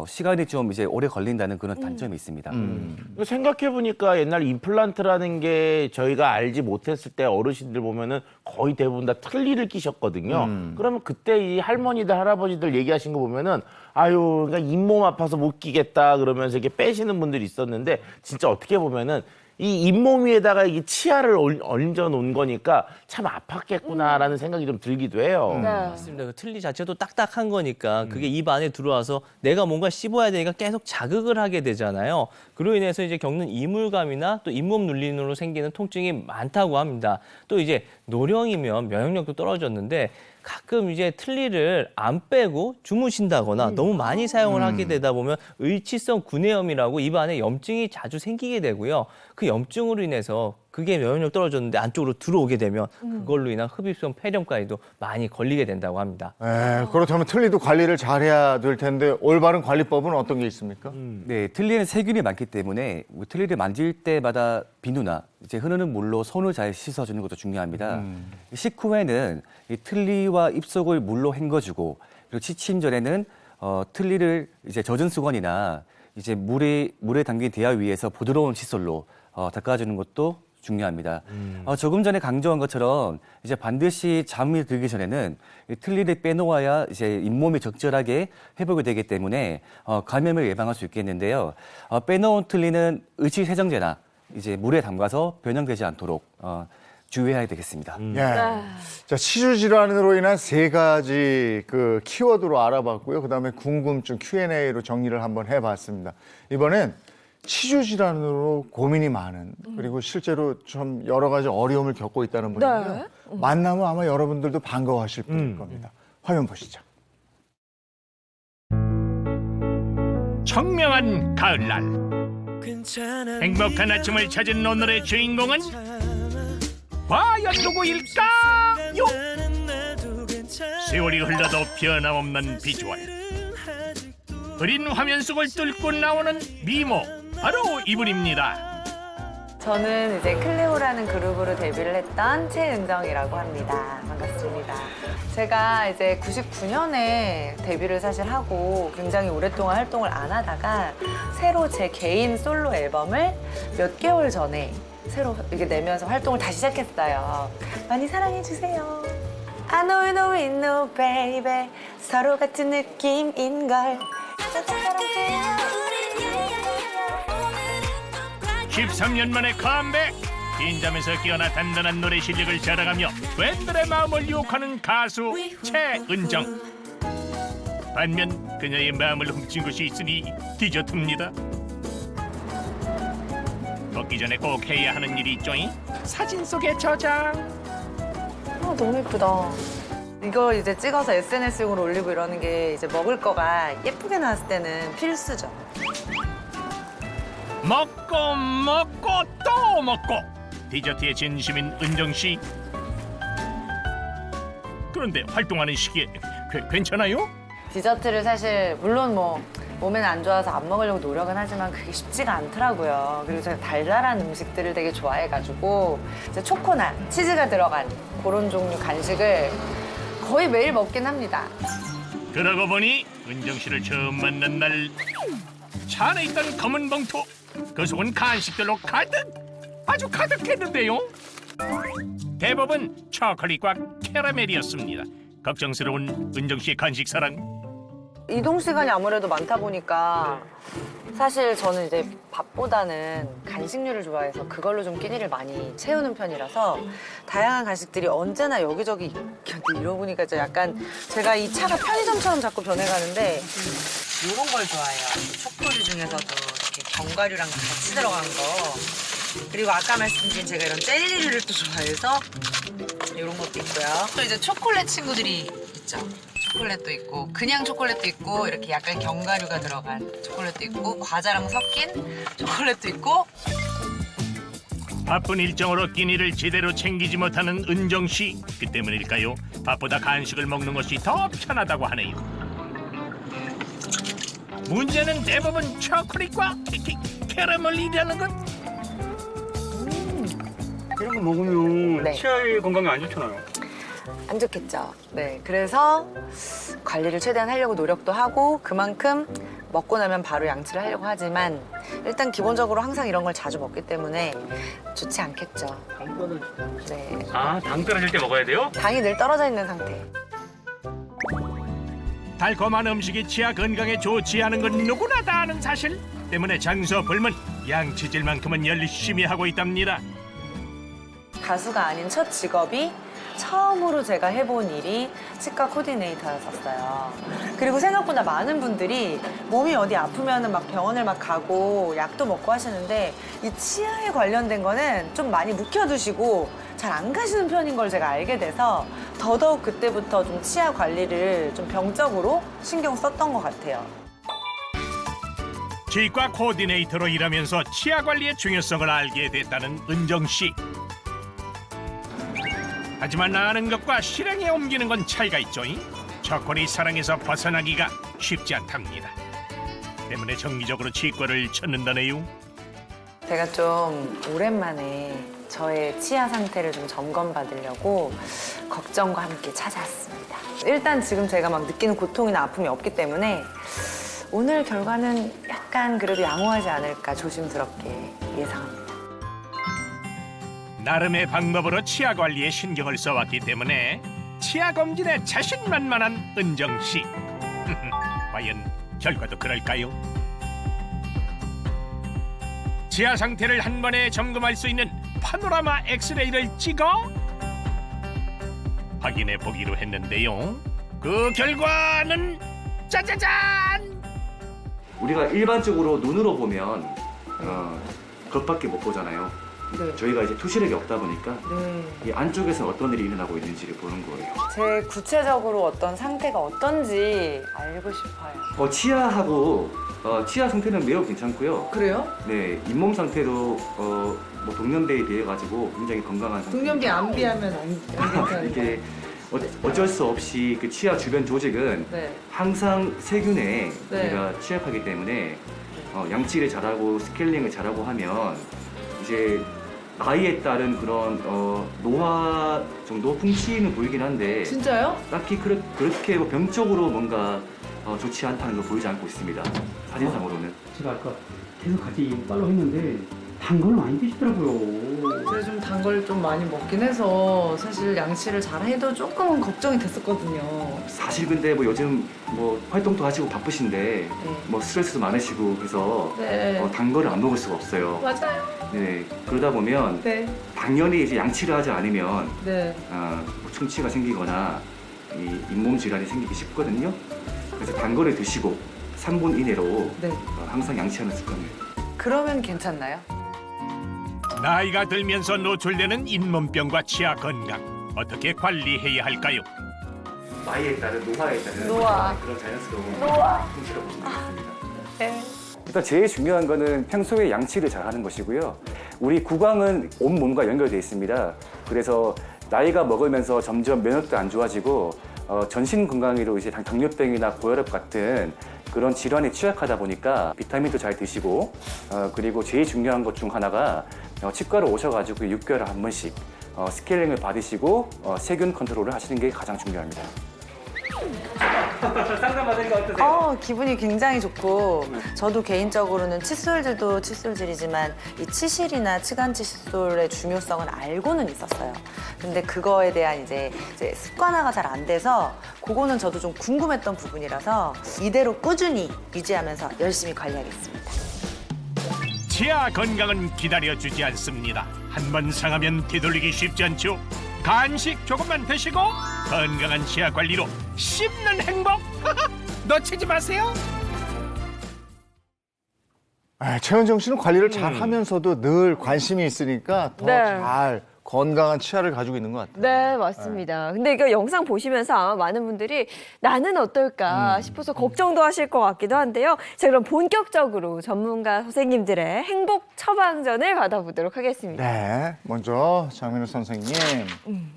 시간이 좀 이제 오래 걸린다는 그런 단점이 있습니다. 생각해 보니까 옛날 임플란트라는 게 저희가 알지 못했을 때 어르신들 보면은 거의 대부분 다 틀니를 끼셨거든요. 그러면 그때 이 할머니들 할아버지들 얘기하신 거 보면은 아유, 그러니까 잇몸 아파서 못 끼겠다 그러면서 이렇게 빼시는 분들이 있었는데 진짜 어떻게 보면은 이 잇몸 위에다가 이 치아를 얹어 놓은 거니까 참 아팠겠구나라는 생각이 좀 들기도 해요. 네. 맞습니다. 그 틀니 자체도 딱딱한 거니까 그게 입 안에 들어와서 내가 뭔가 씹어야 되니까 계속 자극을 하게 되잖아요. 그로 인해서 이제 겪는 이물감이나 또 잇몸 눌림으로 생기는 통증이 많다고 합니다. 또 이제 노령이면 면역력도 떨어졌는데 가끔 이제 틀니를 안 빼고 주무신다거나 너무 많이 사용을 하게 되다 보면 의치성 구내염이라고 입 안에 염증이 자주 생기게 되고요. 그 염증으로 인해서 그게 면역력 떨어졌는데 안쪽으로 들어오게 되면 그걸로 인한 흡입성 폐렴까지도 많이 걸리게 된다고 합니다. 그렇다면 틀니도 관리를 잘해야 될 텐데 올바른 관리법은 어떤 게 있습니까? 네, 틀니는 세균이 많기 때문에 틀니를 만질 때마다 비누나 이제 흐르는 물로 손을 잘 씻어주는 것도 중요합니다. 식후에는 이 틀니와 입속을 물로 헹궈주고 그리고 취침 전에는 틀니를 이제 젖은 수건이나 이제 물에 담긴 대야 위에서 부드러운 칫솔로 닦아주는 것도 중요합니다. 조금 전에 강조한 것처럼 이제 반드시 잠이 들기 전에는 이 틀니를 빼놓아야 이제 잇몸이 적절하게 회복이 되기 때문에 감염을 예방할 수 있겠는데요. 빼놓은 틀니는 의치 세정제나 이제 물에 담가서 변형되지 않도록 주의해야 되겠습니다. 자, 치주 질환으로 인한 세 가지 그 키워드로 알아봤고요. 그다음에 궁금증 Q&A로 정리를 한번 해봤습니다. 이번엔 치주 질환으로 고민이 많은 그리고 실제로 좀 여러 가지 어려움을 겪고 있다는 분인데요. 만나면 아마 여러분들도 반가워하실 분일 겁니다. 화면 보시죠. 청명한 가을날 행복한 아침을 찾은 오늘의 주인공은 과연 누구일까요? 세월이 흘러도 변함없는 비주얼, 흐린 화면 속을 뚫고 나오는 미모, 바로 이분입니다. 저는 이제 클레오라는 그룹으로 데뷔를 했던 최은정이라고 합니다. 반갑습니다. 제가 이제 99년에 데뷔를 사실 하고 굉장히 오랫동안 활동을 안 하다가 새로 제 개인 솔로 앨범을 몇 개월 전에 새로 이렇게 내면서 활동을 다시 시작했어요. 많이 사랑해주세요. I know you know we know baby 서로 같은 느낌인걸 13년 만에 컴백! 빈잠에서 깨어나 단단한 노래 실력을 자랑하며 팬들의 마음을 유혹하는 가수 최은정. 반면 그녀의 마음을 훔친 것이 있으니 디저트입니다. 먹기 전에 꼭 해야 하는 일이 있죠잉? 사진 속에 저장. 너무 예쁘다. 이거 이제 찍어서 SNS용으로 올리고 이러는 게 이제 먹을 거가 예쁘게 나왔을 때는 필수죠. 먹고 또 먹고 디저트의 진심인 은정 씨. 그런데 활동하는 시기에 괜찮아요? 디저트를 사실 물론 뭐 몸에는 안 좋아서 안 먹으려고 노력은 하지만 그게 쉽지가 않더라고요. 그리고 제가 달달한 음식들을 되게 좋아해가지고 이제 초코나 치즈가 들어간 그런 종류 간식을 거의 매일 먹긴 합니다. 그러고 보니 은정 씨를 처음 만난 날 차 안에 있던 검은 봉투, 그 속은 간식들로 가득, 아주 가득했는데요. 대부분 초콜릿과 캐러멜이었습니다. 걱정스러운 은정 씨의 간식 사랑. 이동 시간이 아무래도 많다 보니까 사실 저는 이제 밥보다는 간식류를 좋아해서 그걸로 좀 끼니를 많이 채우는 편이라서 다양한 간식들이 언제나 여기저기 근데 이러고 보니까 이제 약간 제가 이 차가 편의점처럼 자꾸 변해가는데 이런 걸 좋아해요. 초코류 중에서도 이렇게 견과류랑 같이 들어간 거 그리고 아까 말씀드린 제가 이런 젤리류를 또 좋아해서 이런 것도 있고요. 또 이제 초콜릿 친구들이 있죠. 초콜릿도 있고 그냥 초콜릿도 있고 이렇게 약간 견과류가 들어간 초콜릿도 있고 과자랑 섞인 초콜릿도 있고 바쁜 일정으로 끼니를 제대로 챙기지 못하는 은정 씨. 그 때문일까요? 밥보다 간식을 먹는 것이 더 편하다고 하네요. 문제는 대부분 초콜릿과 캐러멜이라는 것. 이런 거 먹으면 네. 치아의 건강에 안 좋잖아요. 안 좋겠죠. 네, 그래서 관리를 최대한 하려고 노력도 하고 그만큼 먹고 나면 바로 양치를 하려고 하지만 일단 기본적으로 항상 이런 걸 자주 먹기 때문에 좋지 않겠죠. 네, 아, 당 떨어질 때 먹어야 돼요? 당이 늘 떨어져 있는 상태. 달콤한 음식이 치아 건강에 좋지 않은 건 누구나 다 아는 사실 때문에 장소 불문 양치질만큼은 열심히 하고 있답니다. 가수가 아닌 첫 직업이 처음으로 제가 해본 일이 치과 코디네이터였었어요. 그리고 생각보다 많은 분들이 몸이 어디 아프면 막 병원을 막 가고 약도 먹고 하시는데 이 치아에 관련된 거는 좀 많이 묵혀두시고 잘 안 가시는 편인 걸 제가 알게 돼서 더더욱 그때부터 좀 치아 관리를 좀 병적으로 신경 썼던 것 같아요. 치과 코디네이터로 일하면서 치아 관리의 중요성을 알게 됐다는 은정 씨. 하지만 아는 것과 실행에 옮기는 건 차이가 있죠. 초콜릿 사랑에서 벗어나기가 쉽지 않답니다. 때문에 정기적으로 치과를 찾는다네요. 제가 좀 오랜만에 저의 치아 상태를 좀 점검받으려고 걱정과 함께 찾아왔습니다. 일단 지금 제가 막 느끼는 고통이나 아픔이 없기 때문에 오늘 결과는 약간 그래도 양호하지 않을까 조심스럽게 예상합니다. 나름의 방법으로 치아 관리에 신경을 써왔기 때문에 치아 검진에 자신만만한 은정 씨. 과연 결과도 그럴까요? 치아 상태를 한 번에 점검할 수 있는 파노라마 엑스레이를 찍어 확인해 보기로 했는데요. 그 결과는 짜자잔! 우리가 일반적으로 눈으로 보면 겉밖에 못 보잖아요. 네. 저희가 이제 투시력이 없다 보니까 네. 이 안쪽에서 어떤 일이 일어나고 있는지를 보는 거예요. 제 구체적으로 어떤 상태가 어떤지 알고 싶어요. 치아하고 치아 상태는 매우 괜찮고요. 그래요? 네, 잇몸 상태도 뭐 동년배에 비해 가지고 굉장히 건강한 상태. 동년배 안 비하면 안 괜찮아요. 이게 어쩔 수 없이 그 치아 주변 조직은 네. 항상 세균에 네. 우리가 취약하기 때문에 양치를 잘하고 스케일링을 잘하고 하면 이제 나이에 따른 그런 노화 정도 풍치는 보이긴 한데 진짜요? 딱히 그렇게 뭐 병적으로 뭔가 좋지 않다는 걸 보이지 않고 있습니다. 사진상으로는. 제가 아까 계속 같이 팔로우 했는데 단 걸 많이 드시더라고요. 제가 좀 단 걸 좀 많이 먹긴 해서 사실 양치를 잘 해도 조금은 걱정이 됐었거든요. 사실 근데 뭐 요즘 뭐 활동도 하시고 바쁘신데 뭐 스트레스도 많으시고 그래서 네. 단 거를 안 먹을 수가 없어요. 맞아요. 네, 그러다 보면 네. 당연히 이제 양치를 하지 않으면 네. 뭐 충치가 생기거나 이 잇몸 질환이 생기기 쉽거든요. 그래서 단 거를 드시고 3분 이내로 네. 항상 양치하는 습관을. 그러면 괜찮나요? 나이가 들면서 노출되는 잇몸병과 치아 건강 어떻게 관리해야 할까요? 나이에 따른 노화에 따른 노화. 그런 자연스러운 풍치를 보시면 되겠습니다. 네. 일단 제일 중요한 거는 평소에 양치를 잘 하는 것이고요. 우리 구강은 온 몸과 연결되어 있습니다. 그래서 나이가 먹으면서 점점 면역도 안 좋아지고 전신 건강으로 이제 당뇨병이나 고혈압 같은 그런 질환에 취약하다 보니까 비타민도 잘 드시고 그리고 제일 중요한 것 중 하나가 치과로 오셔가지고 6개월에 한 번씩 스케일링을 받으시고 세균 컨트롤을 하시는 게 가장 중요합니다. 상담받으니까 어떠세요? 기분이 굉장히 좋고 저도 개인적으로는 칫솔질도 칫솔질이지만 이 치실이나 치간 칫솔의 중요성은 알고는 있었어요. 근데 그거에 대한 이제 습관화가 잘 안 돼서 그거는 저도 좀 궁금했던 부분이라서 이대로 꾸준히 유지하면서 열심히 관리하겠습니다. 치아 건강은 기다려주지 않습니다. 한 번 상하면 되돌리기 쉽지 않죠. 간식 조금만 드시고 건강한 치아 관리로 씹는 행복 놓치지 마세요. 최은정 씨는 관리를 잘 하면서도 늘 관심이 있으니까 더 네. 잘 건강한 치아를 가지고 있는 것 같아요. 네, 맞습니다. 근데 이거 영상 보시면서 아마 많은 분들이 나는 어떨까 싶어서 걱정도 하실 것 같기도 한데요. 자, 그럼 본격적으로 전문가 선생님들의 행복 처방전을 받아보도록 하겠습니다. 네, 먼저 장민호 선생님,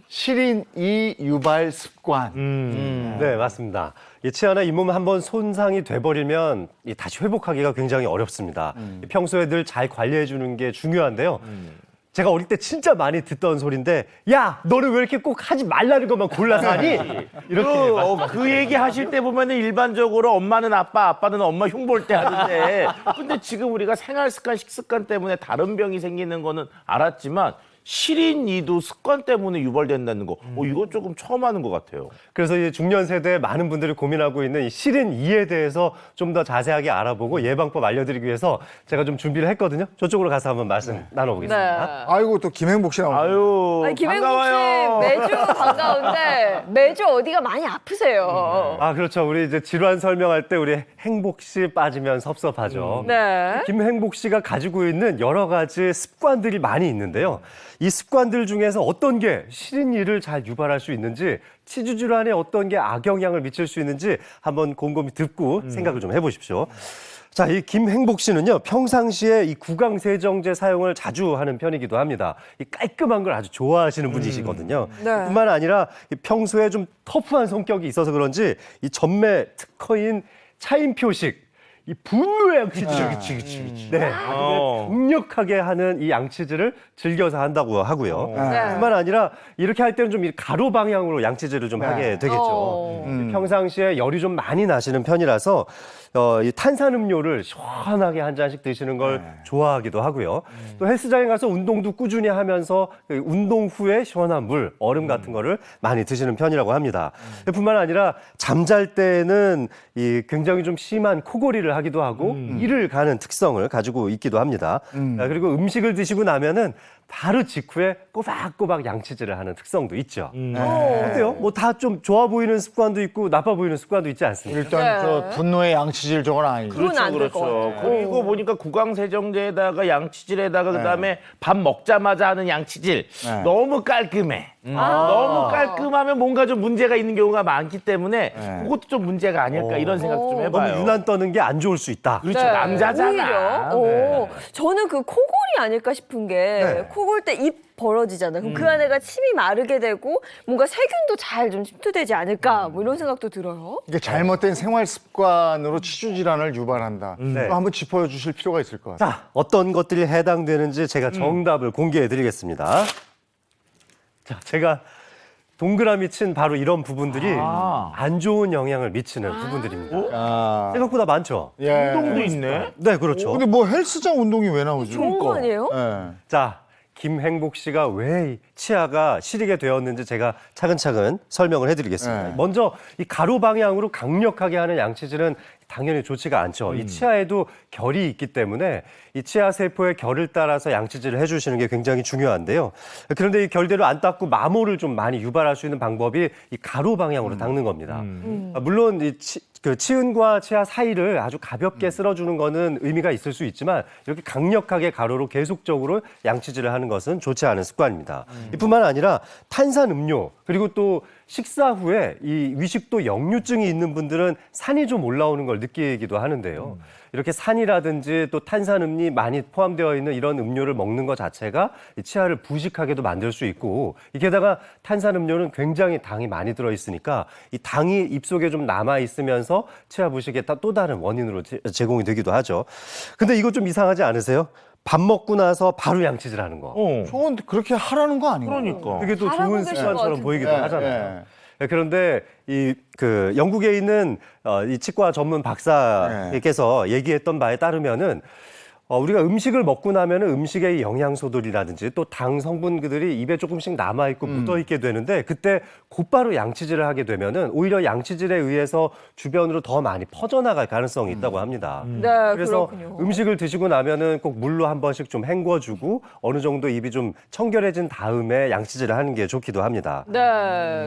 시린 이 유발 습관. 네, 맞습니다. 이 치아나 잇몸 한번 손상이 돼버리면 이 다시 회복하기가 굉장히 어렵습니다. 평소에 늘 잘 관리해 주는 게 중요한데요. 제가 어릴 때 진짜 많이 듣던 소리인데, 야, 너는 왜 이렇게 꼭 하지 말라는 것만 골라서 하니? 이렇게 그 얘기 하실 때 보면은 일반적으로 엄마는 아빠, 아빠는 엄마 흉볼 때 하는데, 근데 지금 우리가 생활 습관, 식습관 때문에 다른 병이 생기는 거는 알았지만 시린 이도 습관 때문에 유발된다는 거, 이거 조금 처음 하는 것 같아요. 그래서 이 중년 세대 많은 분들이 고민하고 있는 이 시린 이에 대해서 좀 더 자세하게 알아보고 예방법 알려드리기 위해서 제가 좀 준비를 했거든요. 저쪽으로 가서 한번 말씀 나눠보겠습니다. 아이고, 또 김행복 씨 나오네. 아유, 아니, 김행복 씨 반가워요. 매주 반가운데 매주 어디가 많이 아프세요. 아, 그렇죠. 우리 이제 질환 설명할 때 우리 행복 씨 빠지면 섭섭하죠. 네. 김행복 씨가 가지고 있는 여러 가지 습관들이 많이 있는데요. 이 습관들 중에서 어떤 게 시린 이를 잘 유발할 수 있는지, 치주 질환에 어떤 게 악영향을 미칠 수 있는지 한번 곰곰이 듣고 생각을 좀 해보십시오. 자, 이 김행복 씨는요, 평상시에 이 구강세정제 사용을 자주 하는 편이기도 합니다. 이 깔끔한 걸 아주 좋아하시는 분이시거든요. 네. 뿐만 아니라 이 평소에 좀 터프한 성격이 있어서 그런지 이 전매 특허인 차인표식, 이 분노의 양치질. 그치. 네. 아주 강력하게 하는 이 양치질을 즐겨서 한다고 하고요. 네. 뿐만 아니라 이렇게 할 때는 좀 가로 방향으로 양치질을 좀 하게 되겠죠. 평상시에 열이 좀 많이 나시는 편이라서 이 탄산음료를 시원하게 한 잔씩 드시는 걸 좋아하기도 하고요. 또 헬스장에 가서 운동도 꾸준히 하면서 운동 후에 시원한 물, 얼음 같은 거를 많이 드시는 편이라고 합니다. 뿐만 아니라 잠잘 때는 이 굉장히 좀 심한 코골이를 하기도 하고 이를 가는 특성을 가지고 있기도 합니다. 그리고 음식을 드시고 나면은 바로 직후에 꼬박꼬박 양치질을 하는 특성도 있죠. 어때요? 뭐 다 좀 좋아 보이는 습관도 있고 나빠 보이는 습관도 있지 않습니까? 일단 저 분노의 양치질 저건 아니죠. 그건 안 될 것 같아요. 그리고 보니까 구강세정제에다가 양치질에다가 그다음에 밥 먹자마자 하는 양치질 너무 깔끔해. 너무 깔끔하면 뭔가 좀 문제가 있는 경우가 많기 때문에 그것도 좀 문제가 아닐까 이런 생각도 좀 해봐요. 너무 유난 떠는 게 안 좋을 수 있다. 그렇죠. 남자잖아. 오히려. 저는 그 코골이 아닐까 싶은 게 코골 때 입 벌어지잖아요. 그럼 그 안에가 침이 마르게 되고 뭔가 세균도 잘 좀 침투되지 않을까 뭐 이런 생각도 들어요. 이게 잘못된 생활 습관으로 치주 질환을 유발한다. 또 한번 짚어 주실 필요가 있을 것 같아요. 자, 어떤 것들이 해당되는지 제가 정답을 공개해 드리겠습니다. 자, 제가 동그라미 친 바로 이런 부분들이 안 좋은 영향을 미치는 부분들입니다. 생각보다 많죠? 예. 운동도 있네. 네, 그렇죠. 근데 뭐 헬스장 운동이 왜 나오죠? 좋은 거 아니에요? 예. 자, 김행복 씨가 왜 치아가 시리게 되었는지 제가 차근차근 설명을 해드리겠습니다. 네. 먼저 이 가로 방향으로 강력하게 하는 양치질은 당연히 좋지가 않죠. 이 치아에도 결이 있기 때문에 이 치아 세포의 결을 따라서 양치질을 해주시는 게 굉장히 중요한데요. 그런데 이 결대로 안 닦고 마모를 좀 많이 유발할 수 있는 방법이 이 가로 방향으로 닦는 겁니다. 물론 이 치은과 치아 사이를 아주 가볍게 쓸어주는 거는 의미가 있을 수 있지만 이렇게 강력하게 가로로 계속적으로 양치질을 하는 것은 좋지 않은 습관입니다. 이뿐만 아니라 탄산음료 그리고 또 식사 후에 이 위식도 역류증이 있는 분들은 산이 좀 올라오는 걸 느끼기도 하는데요. 이렇게 산이라든지 또 탄산음료 많이 포함되어 있는 이런 음료를 먹는 것 자체가 이 치아를 부식하게도 만들 수 있고 게다가 탄산음료는 굉장히 당이 많이 들어있으니까 이 당이 입속에 좀 남아있으면서 치아 부식의 또 다른 원인으로 제공이 되기도 하죠. 근데 이거 좀 이상하지 않으세요? 밥 먹고 나서 바로 양치질 하는 거. 저건 그렇게 하라는 거 아닌가요? 그러니까. 그게 또 잘하고 좋은 계신 것 습관처럼 같은데. 보이기도 하잖아요. 그런데 그 영국에 있는 이 치과 전문 박사께서 얘기했던 바에 따르면은 우리가 음식을 먹고 나면은 음식의 영양소들이라든지 또 당 성분들이 입에 조금씩 남아 있고 묻어 있게 되는데 그때 곧바로 양치질을 하게 되면은 오히려 양치질에 의해서 주변으로 더 많이 퍼져나갈 가능성이 있다고 합니다. 네, 그래서 그렇군요. 음식을 드시고 나면은 꼭 물로 한 번씩 좀 헹궈주고 어느 정도 입이 좀 청결해진 다음에 양치질을 하는 게 좋기도 합니다. 네.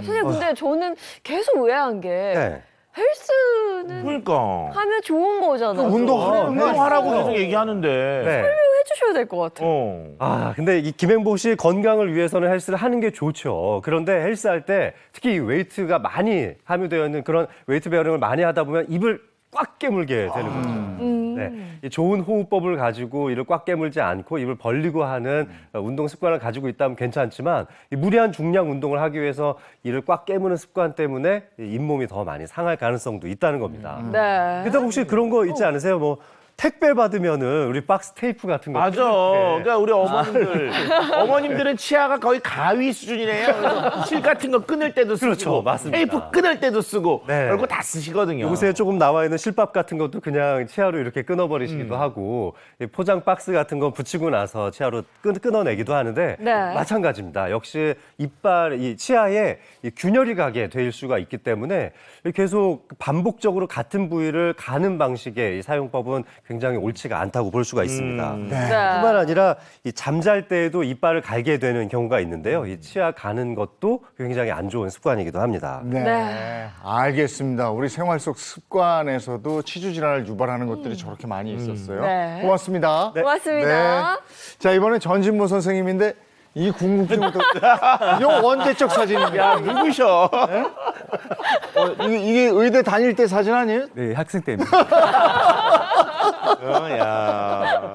선생님, 근데 저는 계속 의아한 게 네. 헬스는 그러니까. 하면 좋은 거잖아요. 운동하라고 계속 얘기하는데. 네. 해주셔야 될 것 같아요. 근데 이 김행복 씨 건강을 위해서는 헬스를 하는 게 좋죠. 그런데 헬스할 때 특히 이 웨이트가 많이 함유되어 있는 그런 웨이트 베어링을 많이 하다 보면 입을 꽉 깨물게 되는 거죠. 네, 이 좋은 호흡법을 가지고 이를 꽉 깨물지 않고 입을 벌리고 하는 운동 습관을 가지고 있다면 괜찮지만 이 무리한 중량 운동을 하기 위해서 이를 꽉 깨무는 습관 때문에 이 잇몸이 더 많이 상할 가능성도 있다는 겁니다. 네. 그렇다고 혹시 그런 거 있지 않으세요? 뭐 택배 받으면은 우리 박스 테이프 같은 거. 맞아. 그러니까 우리 어머님들은 치아가 거의 가위 수준이래요. 그래서 실 같은 거 끊을 때도 쓰고, 그렇죠, 맞습니다. 테이프 끊을 때도 쓰고, 네. 그런 거 다 쓰시거든요. 요새 조금 나와 있는 실밥 같은 것도 그냥 치아로 이렇게 끊어버리시기도 하고 이 포장 박스 같은 거 붙이고 나서 치아로 끊어내기도 하는데 네. 마찬가지입니다. 역시 이빨, 이 치아에 이 균열이 가게 될 수가 있기 때문에 계속 반복적으로 같은 부위를 가는 방식의 이 사용법은 굉장히 옳지가 않다고 볼 수가 있습니다. 네. 뿐만 아니라 이 잠잘 때에도 이빨을 갈게 되는 경우가 있는데요. 이 치아 가는 것도 굉장히 안 좋은 습관이기도 합니다. 네. 네. 알겠습니다. 우리 생활 속 습관에서도 치주 질환을 유발하는 것들이 저렇게 많이 있었어요. 네. 고맙습니다. 고맙습니다. 네. 자, 이번엔 전진모 선생님인데 이 궁금증부터 이거 언제적 사진입니까? 야, 누구셔? 이게 의대 다닐 때 사진 아니에요? 네, 학생 때입니다. 야.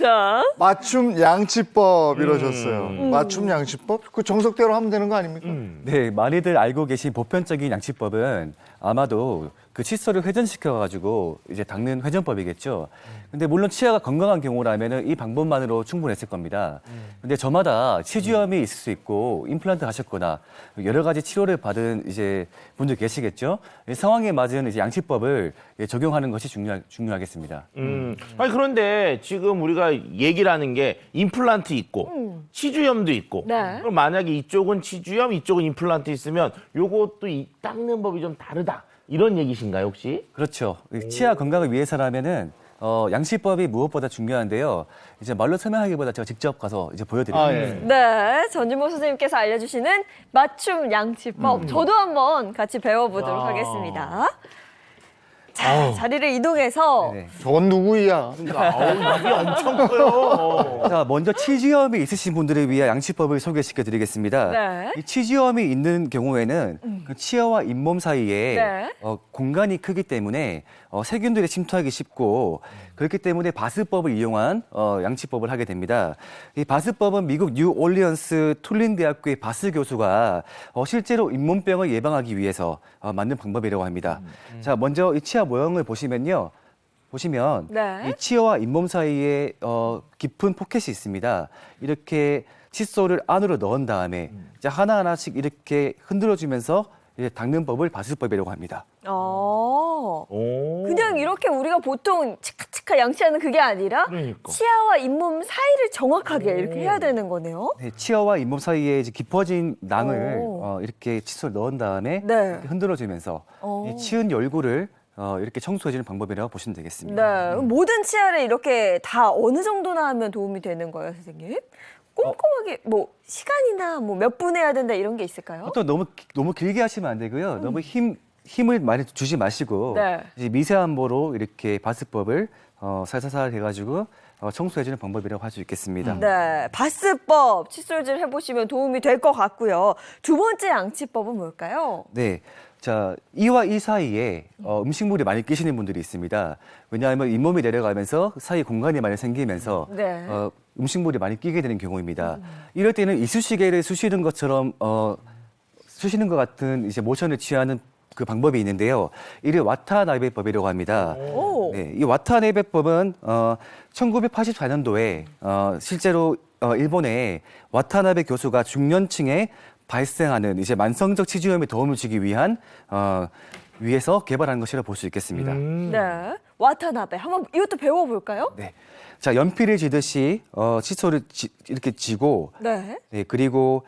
자, 맞춤 양치법 이루어졌어요. 맞춤 양치법? 그 정석대로 하면 되는 거 아닙니까? 네, 많이들 알고 계신 보편적인 양치법은 아마도 그 칫솔을 회전시켜가지고 이제 닦는 회전법이겠죠. 근데 물론 치아가 건강한 경우라면은 이 방법만으로 충분했을 겁니다. 근데 저마다 치주염이 있을 수 있고 임플란트 하셨거나 여러 가지 치료를 받은 이제 분들 계시겠죠. 이 상황에 맞은 이제 양치법을 적용하는 것이 중요하겠습니다. 아니 그런데 지금 우리가 얘기를 하는 게 임플란트 있고 치주염도 있고 네. 그럼 만약에 이쪽은 치주염 이쪽은 임플란트 있으면 요것도 이 닦는 법이 좀 다르다 이런 얘기신가요 혹시? 그렇죠. 치아 건강을 위해서라면은 양치법이 무엇보다 중요한데요. 이제 말로 설명하기보다 제가 직접 가서 이제 보여드릴게요. 네. 전진모 선생님께서 알려주시는 맞춤 양치법. 저도 한번 같이 배워보도록 하겠습니다. 자, 자리를 이동해서 네. 저건 누구야? 이게 엄청 커요. 자, 먼저 치주염이 있으신 분들을 위한 양치법을 소개시켜 드리겠습니다. 네. 이 치주염이 있는 경우에는 그 치아와 잇몸 사이에 네. 공간이 크기 때문에 세균들이 침투하기 쉽고 그렇기 때문에 바스법을 이용한 양치법을 하게 됩니다. 이 바스법은 미국 뉴올리언스 툴린 대학교의 바스 교수가 실제로 잇몸병을 예방하기 위해서 만든 방법이라고 합니다. 자, 먼저 이 치아 모형을 보시면 네. 이 치아와 잇몸 사이에 깊은 포켓이 있습니다. 이렇게 칫솔을 안으로 넣은 다음에 이제 하나하나씩 이렇게 흔들어주면서 이제 닦는 법을 바스법이라고 합니다. 그냥 이렇게 우리가 보통 치카치카 양치하는 그게 아니라 그러니까. 치아와 잇몸 사이를 정확하게 이렇게 해야 되는 거네요. 네, 치아와 잇몸 사이에 이제 깊어진 낭을 오. 이렇게 칫솔 넣은 다음에 네. 이렇게 흔들어주면서 이 치은 열구를 이렇게 청소해주는 방법이라고 보시면 되겠습니다. 네. 모든 치아를 이렇게 다 어느 정도나 하면 도움이 되는 거예요, 선생님? 꼼꼼하게 뭐 시간이나 뭐 몇 분 해야 된다 이런 게 있을까요? 또 너무 길게 하시면 안 되고요. 너무 힘을 많이 주지 마시고 네. 이제 미세한 보로 이렇게 바스법을 살살살 해가지고 청소해주는 방법이라고 할 수 있겠습니다. 네. 바스법 칫솔질 해보시면 도움이 될 것 같고요. 두 번째 양치법은 뭘까요? 네. 자, 이와 이 사이에 음식물이 많이 끼시는 분들이 있습니다. 왜냐하면 잇몸이 내려가면서 사이 공간이 많이 생기면서 네. 음식물이 많이 끼게 되는 경우입니다. 이럴 때는 이쑤시개를 쑤시는 것처럼 쑤시는 것 같은 이제 모션을 취하는 그 방법이 있는데요. 이를 와타나베법이라고 합니다. 오. 네, 이 와타나베법은 1984년도에 실제로 일본의 와타나베 교수가 중년층에 발생하는 이제 만성적 치주염에 도움을 주기 위해서 개발한 것이라 볼 수 있겠습니다. 네. 와타나베. 한번 이것도 배워볼까요? 네. 자, 연필을 쥐듯이 칫솔을 이렇게 쥐고 네. 네, 그리고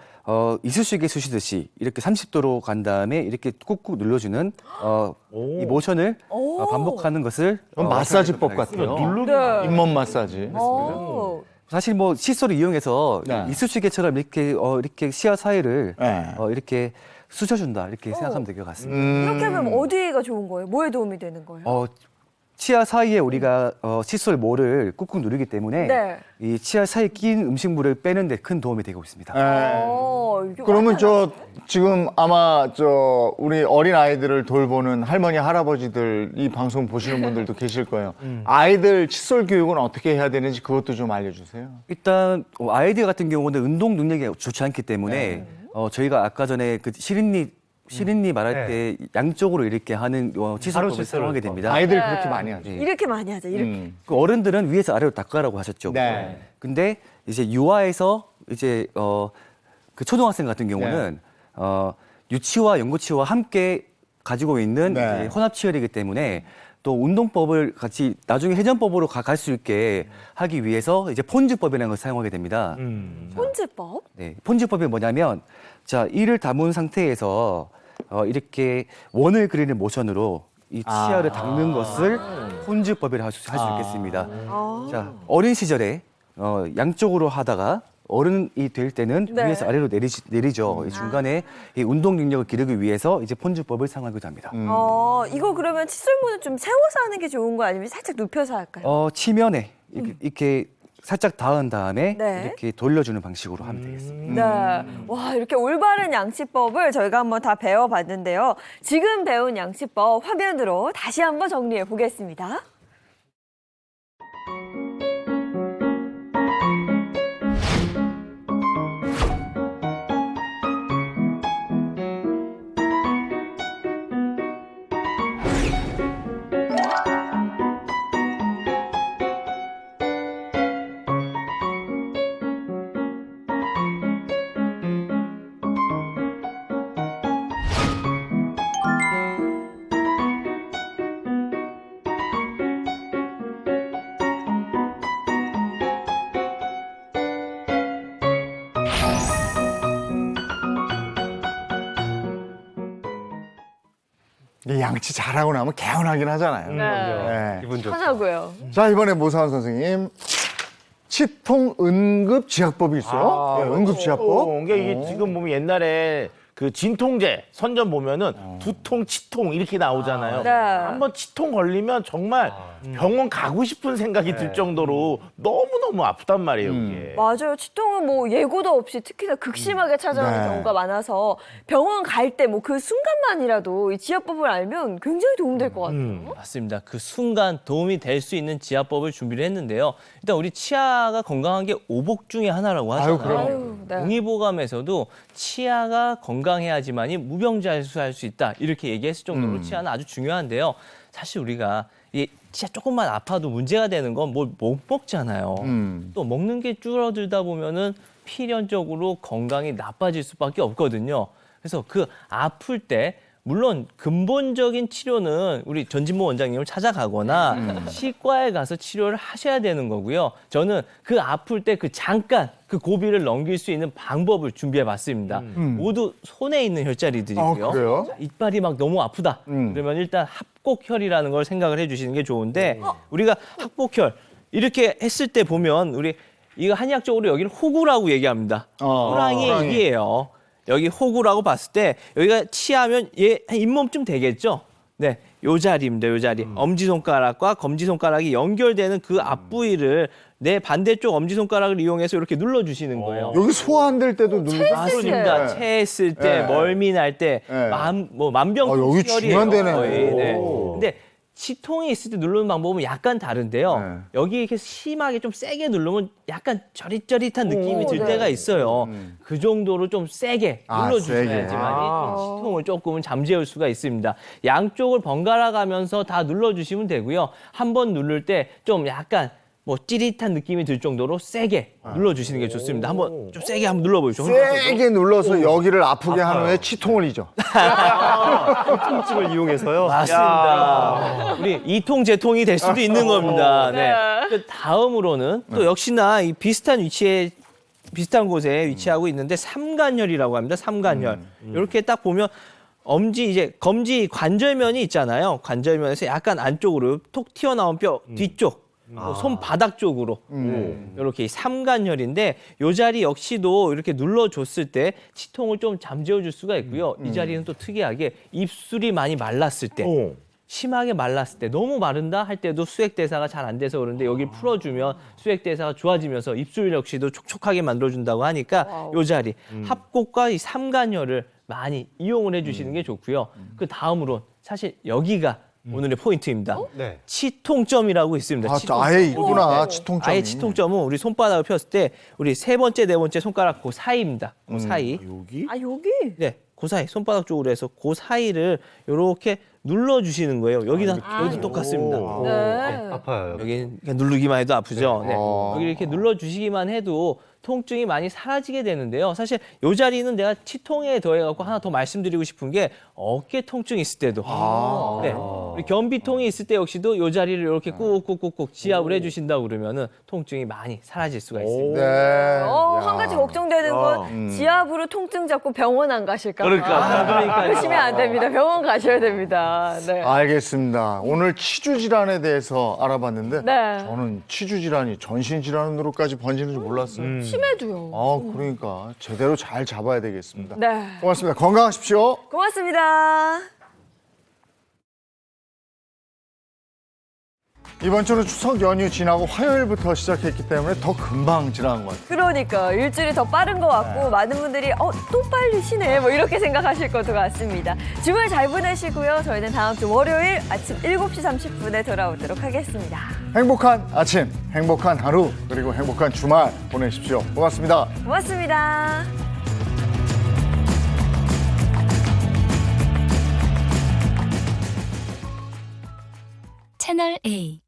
이쑤시개 쑤시듯이 이렇게 30도로 간 다음에 이렇게 꾹꾹 눌러주는 이 모션을 반복하는 것을 마사지법 같아요. 네. 잇몸 마사지. 오. 사실 뭐 칫솔을 이용해서 네. 이쑤시개처럼 이렇게 시야 사이를 네. 이렇게 쑤셔준다 이렇게 생각하면 될 것 같습니다. 이렇게 하면 어디가 좋은 거예요? 뭐에 도움이 되는 거예요? 치아 사이에 우리가 칫솔 모를 꾹꾹 누르기 때문에 네. 이 치아 사이에 낀 음식물을 빼는 데 큰 도움이 되고 있습니다. 이게 그러면 지금 아마 우리 어린 아이들을 돌보는 할머니 할아버지들 이 방송 보시는 분들도 계실 거예요. 아이들 칫솔 교육은 어떻게 해야 되는지 그것도 좀 알려주세요. 일단 아이들 같은 경우는 운동 능력이 좋지 않기 때문에 저희가 아까 전에 그 시린니 말할 때 양쪽으로 이렇게 하는 칫솔법을 사용하게 됩니다. 아이들 그렇게 많이 하죠. 이렇게 많이 하죠. 이렇게. 그 어른들은 위에서 아래로 닦으라고 하셨죠. 네. 근데 이제 유아에서 이제 그 초등학생 같은 경우는 유치와 연구치와 함께 가지고 있는 네. 이제 혼합치열이기 때문에 또 운동법을 같이 나중에 회전법으로 갈 수 있게 하기 위해서 이제 폰즈법이라는 것을 사용하게 됩니다. 폰즈법? 네, 폰즈법이 뭐냐면 자 이를 담은 상태에서 이렇게 원을 그리는 모션으로 이 치아를 닦는 것을 폰즈법이라 할 수 있겠습니다. 자 어린 시절에 양쪽으로 하다가 어른이 될 때는 네. 위에서 아래로 내리죠. 이 중간에 이 운동 능력을 기르기 위해서 이제 폰즈법을 사용하기도 합니다. 이거 그러면 칫솔모는 좀 세워서 하는 게 좋은 거예요? 아니면 살짝 눕혀서 할까요? 치면에 이렇게 살짝 닿은 다음에 네. 이렇게 돌려주는 방식으로 하면 되겠습니다. 네. 와, 이렇게 올바른 양치법을 저희가 한번 다 배워봤는데요. 지금 배운 양치법 화면으로 다시 한번 정리해 보겠습니다. 이 양치 잘하고 나면 개운하긴 하잖아요. 네. 기분 좋죠. 편하고요. 자, 이번에 모사원 선생님. 치통 응급 지압법이 있어요. 네, 응급 지압법. 이게 지금 보면 옛날에 그 진통제 선전 보면은 두통, 치통 이렇게 나오잖아요. 네. 한번 치통 걸리면 정말 병원 가고 싶은 생각이 들 정도로 너무너무 아프단 말이에요, 이게. 맞아요. 치통은 뭐 예고도 없이 특히나 극심하게 찾아오는 네. 경우가 많아서 병원 갈 때 뭐 그 순간만이라도 이 지압법을 알면 굉장히 도움될 것 같아요. 맞습니다. 그 순간 도움이 될 수 있는 지압법을 준비를 했는데요. 일단 우리 치아가 건강한 게 오복 중에 하나라고 하잖아요. 그럼요. 아유, 네. 동의보감에서도 치아가 건강해야지만이 무병자수할 수 있다 이렇게 얘기했을 정도로 치아는 아주 중요한데요. 사실 우리가 이 치아 조금만 아파도 문제가 되는 건 뭘 못 먹잖아요. 또 먹는 게 줄어들다 보면은 필연적으로 건강이 나빠질 수밖에 없거든요. 그래서 그 아플 때 물론 근본적인 치료는 우리 전진모 원장님을 찾아가거나 치과에 가서 치료를 하셔야 되는 거고요. 저는 그 아플 때 그 잠깐 그 고비를 넘길 수 있는 방법을 준비해 봤습니다. 모두 손에 있는 혈자리들이고요. 그래요? 자, 이빨이 막 너무 아프다. 그러면 일단 합곡혈이라는 걸 생각을 해주시는 게 좋은데 우리가 합곡혈 이렇게 했을 때 보면 우리 이거 한의학적으로 여기는 호구라고 얘기합니다. 호랑이의 호랑이. 입이에요. 여기 호구라고 봤을 때 여기가 치하면 얘 한 잇몸쯤 되겠죠? 네, 요 자리입니다. 요 자리. 엄지손가락과 검지손가락이 연결되는 그 앞부위를 내 반대쪽 엄지손가락을 이용해서 이렇게 눌러주시는 거예요. 여기 소화 안 될 때도 누르고. 맞습니다. 네. 체했을 때, 네. 멀미 날 때, 네. 만병통치열이에요. 여기 중요한 데네. 거의. 네. 오. 근데 치통이 있을 때 누르는 방법은 약간 다른데요. 네. 여기 이렇게 심하게 좀 세게 누르면 약간 저릿저릿한 느낌이 들 네. 때가 있어요. 그 정도로 좀 세게 눌러주셔야지만 세게. 치통을 조금은 잠재울 수가 있습니다. 양쪽을 번갈아 가면서 다 눌러주시면 되고요. 한 번 누를 때 좀 약간 뭐 찌릿한 느낌이 들 정도로 세게 눌러주시는 게 좋습니다. 한번 좀 세게 한번 눌러보시죠. 세게 눌러서 여기를 아프게 한 후에 치통을 잊어. 통증을 이용해서요. 맞습니다. 우리 이통제통이 될 수도 있는 겁니다. 네. 그 다음으로는 또 역시나 이 비슷한 곳에 위치하고 있는데 삼간혈이라고 합니다. 삼간혈. 이렇게 딱 보면 검지 관절면이 있잖아요. 관절면에서 약간 안쪽으로 톡 튀어나온 뼈 뒤쪽. 손바닥 쪽으로 이렇게 삼간혈인데 이 자리 역시도 이렇게 눌러줬을 때 치통을 좀 잠재워줄 수가 있고요. 이 자리는 또 특이하게 입술이 많이 말랐을 때 심하게 말랐을 때 너무 마른다 할 때도 수액대사가 잘 안 돼서 그런데 여기를 풀어주면 수액대사가 좋아지면서 입술 역시도 촉촉하게 만들어준다고 하니까 이 자리 합곡과 이 삼간혈을 많이 이용을 해주시는 게 좋고요. 그 다음으로 사실 여기가 오늘의 포인트입니다. 네. 치통점이라고 있습니다. 치통점. 아예 있구나, 치통점이. 아예 치통점은 우리 손바닥을 폈을 때 우리 세 번째, 네 번째 손가락 그 사이입니다. 그 사이. 여기? 아, 여기? 네, 그 사이 손바닥 쪽으로 해서 그 사이를 이렇게 눌러주시는 거예요. 여기도 똑같습니다. 네. 아파요. 여기 그냥 누르기만 해도 아프죠. 네. 어. 여기 이렇게 눌러주시기만 해도 통증이 많이 사라지게 되는데요. 사실 이 자리는 내가 치통에 더해갖고 하나 더 말씀드리고 싶은 게 어깨 통증이 있을 때도 네. 우리 변비통이 있을 때 역시도 이 자리를 이렇게 꾹꾹꾹꾹 지압을 해주신다고 그러면은 통증이 많이 사라질 수가 있습니다. 네. 한 가지 걱정되는 건 지압으로 통증 잡고 병원 안 가실까 봐. 그러니까요. 그러시면 안 됩니다. 병원 가셔야 됩니다. 네. 알겠습니다. 오늘 치주 질환에 대해서 알아봤는데 네. 저는 치주 질환이 전신 질환으로까지 번지는 줄 몰랐어요. 심해도요. 그러니까 제대로 잘 잡아야 되겠습니다. 네. 고맙습니다. 건강하십시오. 고맙습니다. 이번 주는 추석 연휴 지나고 화요일부터 시작했기 때문에 더 금방 지나간 것 같아요. 그러니까 일주일이 더 빠른 것 같고 많은 분들이 또 빨리 쉬네 뭐 이렇게 생각하실 것도 같습니다. 주말 잘 보내시고요. 저희는 다음 주 월요일 아침 7시 30분에 돌아오도록 하겠습니다. 행복한 아침, 행복한 하루, 그리고 행복한 주말 보내십시오. 고맙습니다. 고맙습니다. 채널 A